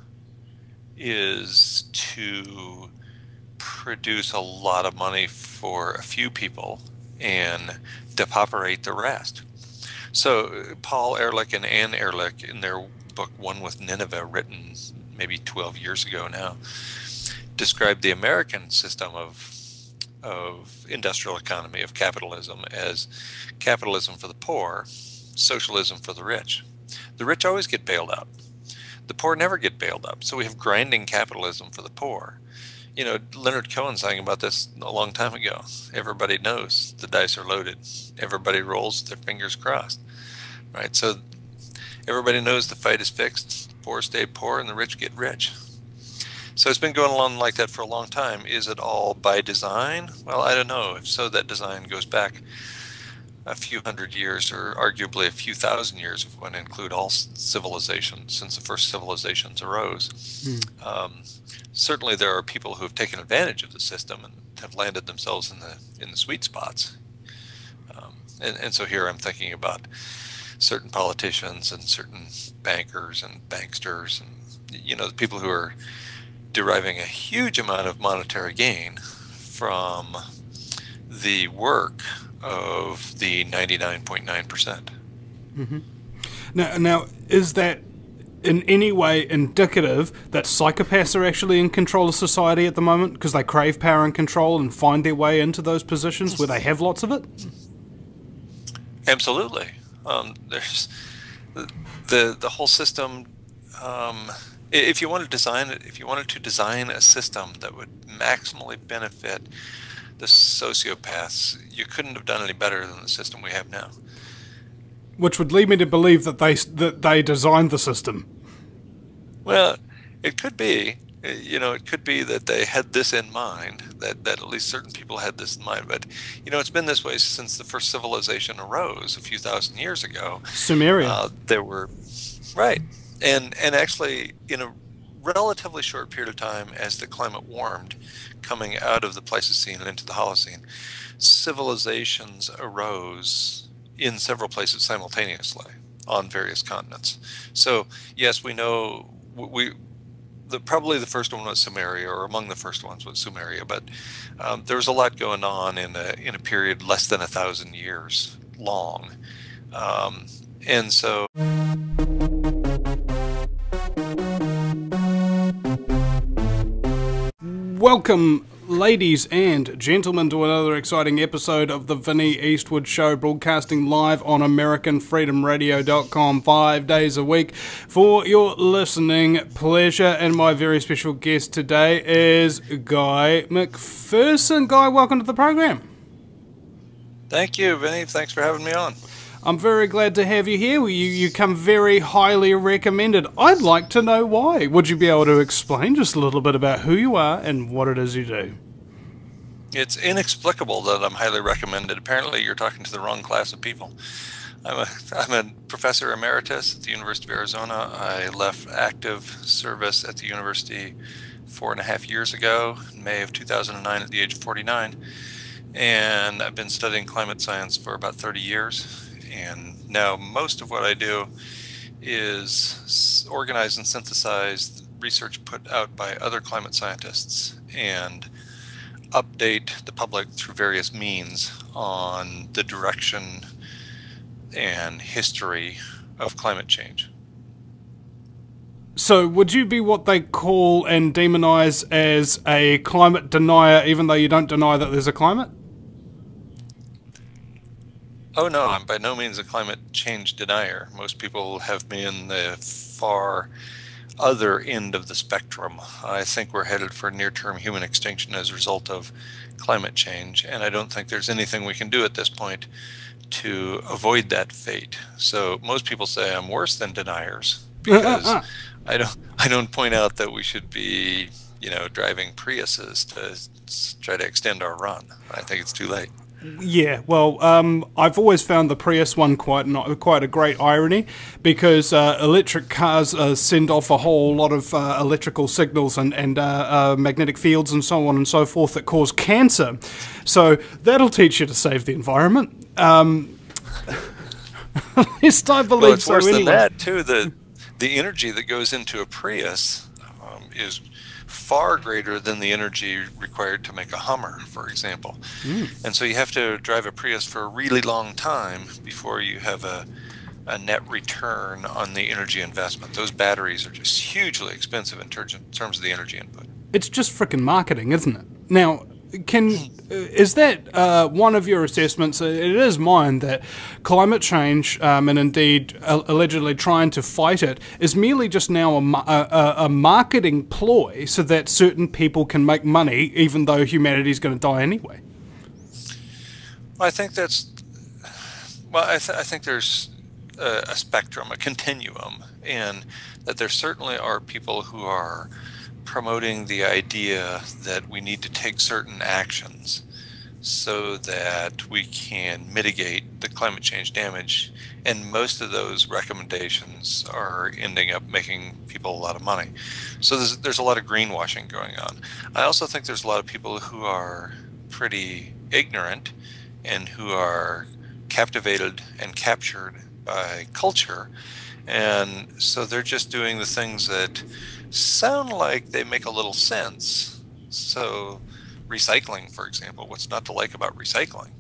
is to produce a lot of money for a few people and depauperate the rest. So Paul Ehrlich and Ann Ehrlich, in their book One with Nineveh, written maybe 12 years ago now, described the American system of industrial economy, of capitalism, as capitalism for the poor, socialism for the rich. The rich always get bailed out. The poor never get bailed out. So we have grinding capitalism for the poor. You know, Leonard Cohen sang about this a long time ago. Everybody knows the dice are loaded. Everybody rolls with their fingers crossed, right? So everybody knows the fight is fixed. The poor stay poor and the rich get rich. So it's been going along like that for a long time. Is it all by design? Well, I don't know. If so, that design goes back a few hundred years, or arguably a few thousand years, if we want to include all civilizations, since the first civilizations arose. Certainly there are people who have taken advantage of the system and have landed themselves in the sweet spots. And so here I'm thinking about certain politicians and certain bankers and banksters, and you know, the people who are deriving a huge amount of monetary gain from the work of the 99.9%. Now, is that in any way indicative that psychopaths are actually in control of society at the moment, because they crave power and control and find their way into those positions where they have lots of it? Absolutely. There's the whole system. If you wanted to design a system that would maximally benefit the sociopaths, you couldn't have done any better than the system we have now. Which would lead me to believe that they designed the system. Well, it could be. You know, it could be that they had this in mind, that at least certain people had this in mind. But, you know, it's been this way since the first civilization arose a few thousand years ago. Sumeria. There were, right. And actually, in a relatively short period of time, as the climate warmed, coming out of the Pleistocene and into the Holocene, civilizations arose in several places simultaneously on various continents. So yes, we know probably the first one was Sumeria, or among the first ones was Sumeria, but there was a lot going on in a period less than 1,000 years long, and so. Welcome, ladies and gentlemen, to another exciting episode of the Vinnie Eastwood Show, broadcasting live on AmericanFreedomRadio.com 5 days a week for your listening pleasure. And my very special guest today is Guy McPherson. Guy, welcome to the program. Thank you, Vinnie. Thanks for having me on. I'm very glad to have you here. You come very highly recommended. I'd like to know why. Would you be able to explain just a little bit about who you are and what it is you do? It's inexplicable that I'm highly recommended. Apparently, you're talking to the wrong class of people. I'm a professor emeritus at the University of Arizona. I left active service at the university 4.5 years ago, in May of 2009, at the age of 49. And I've been studying climate science for about 30 years. And now most of what I do is organize and synthesize research put out by other climate scientists and update the public through various means on the direction and history of climate change. So would you be what they call and demonize as a climate denier, even though you don't deny that there's a climate? Oh no, I'm by no means a climate change denier. Most people have me in the far other end of the spectrum. I think we're headed for near-term human extinction as a result of climate change, and I don't think there's anything we can do at this point to avoid that fate. So most people say I'm worse than deniers because I don't point out that we should be, driving Priuses to try to extend our run. I think it's too late. Yeah, well, I've always found the Prius one quite a great irony, because electric cars send off a whole lot of electrical signals and magnetic fields and so on and so forth that cause cancer. So that'll teach you to save the environment. At least I believe well, it's so. Worse anyway. than that too. The energy that goes into a Prius is far greater than the energy required to make a Hummer, for example. And so you have to drive a Prius for a really long time before you have a net return on the energy investment. Those batteries are just hugely expensive in terms of the energy input. It's just frickin' marketing, isn't it? Now, is that one of your assessments? It is mine, that climate change, and indeed allegedly trying to fight it, is merely just now a marketing ploy so that certain people can make money, even though humanity is going to die anyway. I think that's. Well, I think there's a spectrum, a continuum, and that there certainly are people who are promoting the idea that we need to take certain actions so that we can mitigate the climate change damage, and most of those recommendations are ending up making people a lot of money. So there's a lot of greenwashing going on. I also think there's a lot of people who are pretty ignorant and who are captivated and captured by culture, and so they're just doing the things that sound like they make a little sense. So recycling, for example, what's not to like about recycling?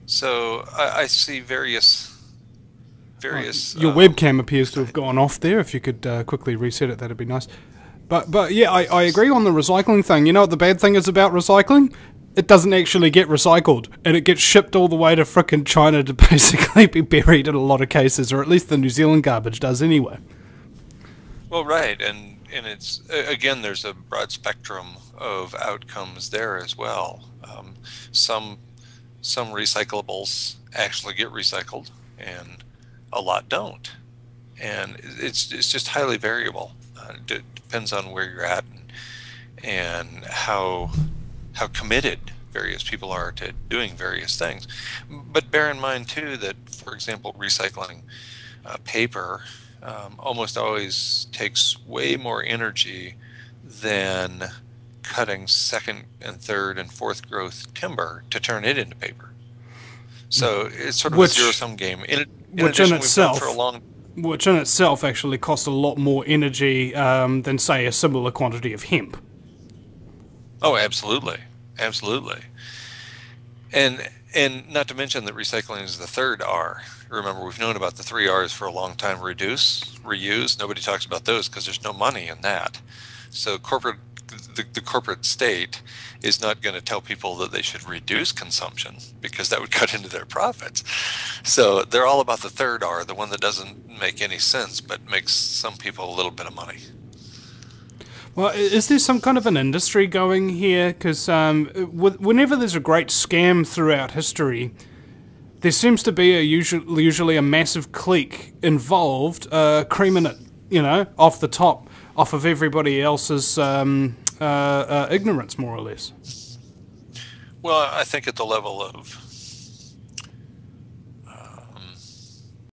So I see various your webcam appears to have gone off there. If you could quickly reset it, that'd be nice. But yeah, I agree on the recycling thing. You know what the bad thing is about recycling? It doesn't actually get recycled, and it gets shipped all the way to frickin' China to basically be buried in a lot of cases, or at least the New Zealand garbage does anyway. Well, right, and it's, again, there's a broad spectrum of outcomes there as well. Some recyclables actually get recycled, and a lot don't, and it's just highly variable. It depends on where you're at and how committed various people are to doing various things. But bear in mind too that, for example, recycling paper almost always takes way more energy than cutting second and third and fourth growth timber to turn it into paper. So it's sort of a zero-sum game. Which in itself actually costs a lot more energy than, say, a similar quantity of hemp. Oh, absolutely, absolutely. And not to mention that recycling is the third R. Remember, we've known about the 3 R's for a long time: reduce, reuse. Nobody talks about those because there's no money in that. So the corporate state is not going to tell people that they should reduce consumption because that would cut into their profits. So they're all about the third R, the one that doesn't make any sense but makes some people a little bit of money. Well, is there some kind of an industry going here? Because whenever there's a great scam throughout history, there seems to be usually a massive clique involved, creaming it, off the top, off of everybody else's ignorance, more or less. Well, I think at the level of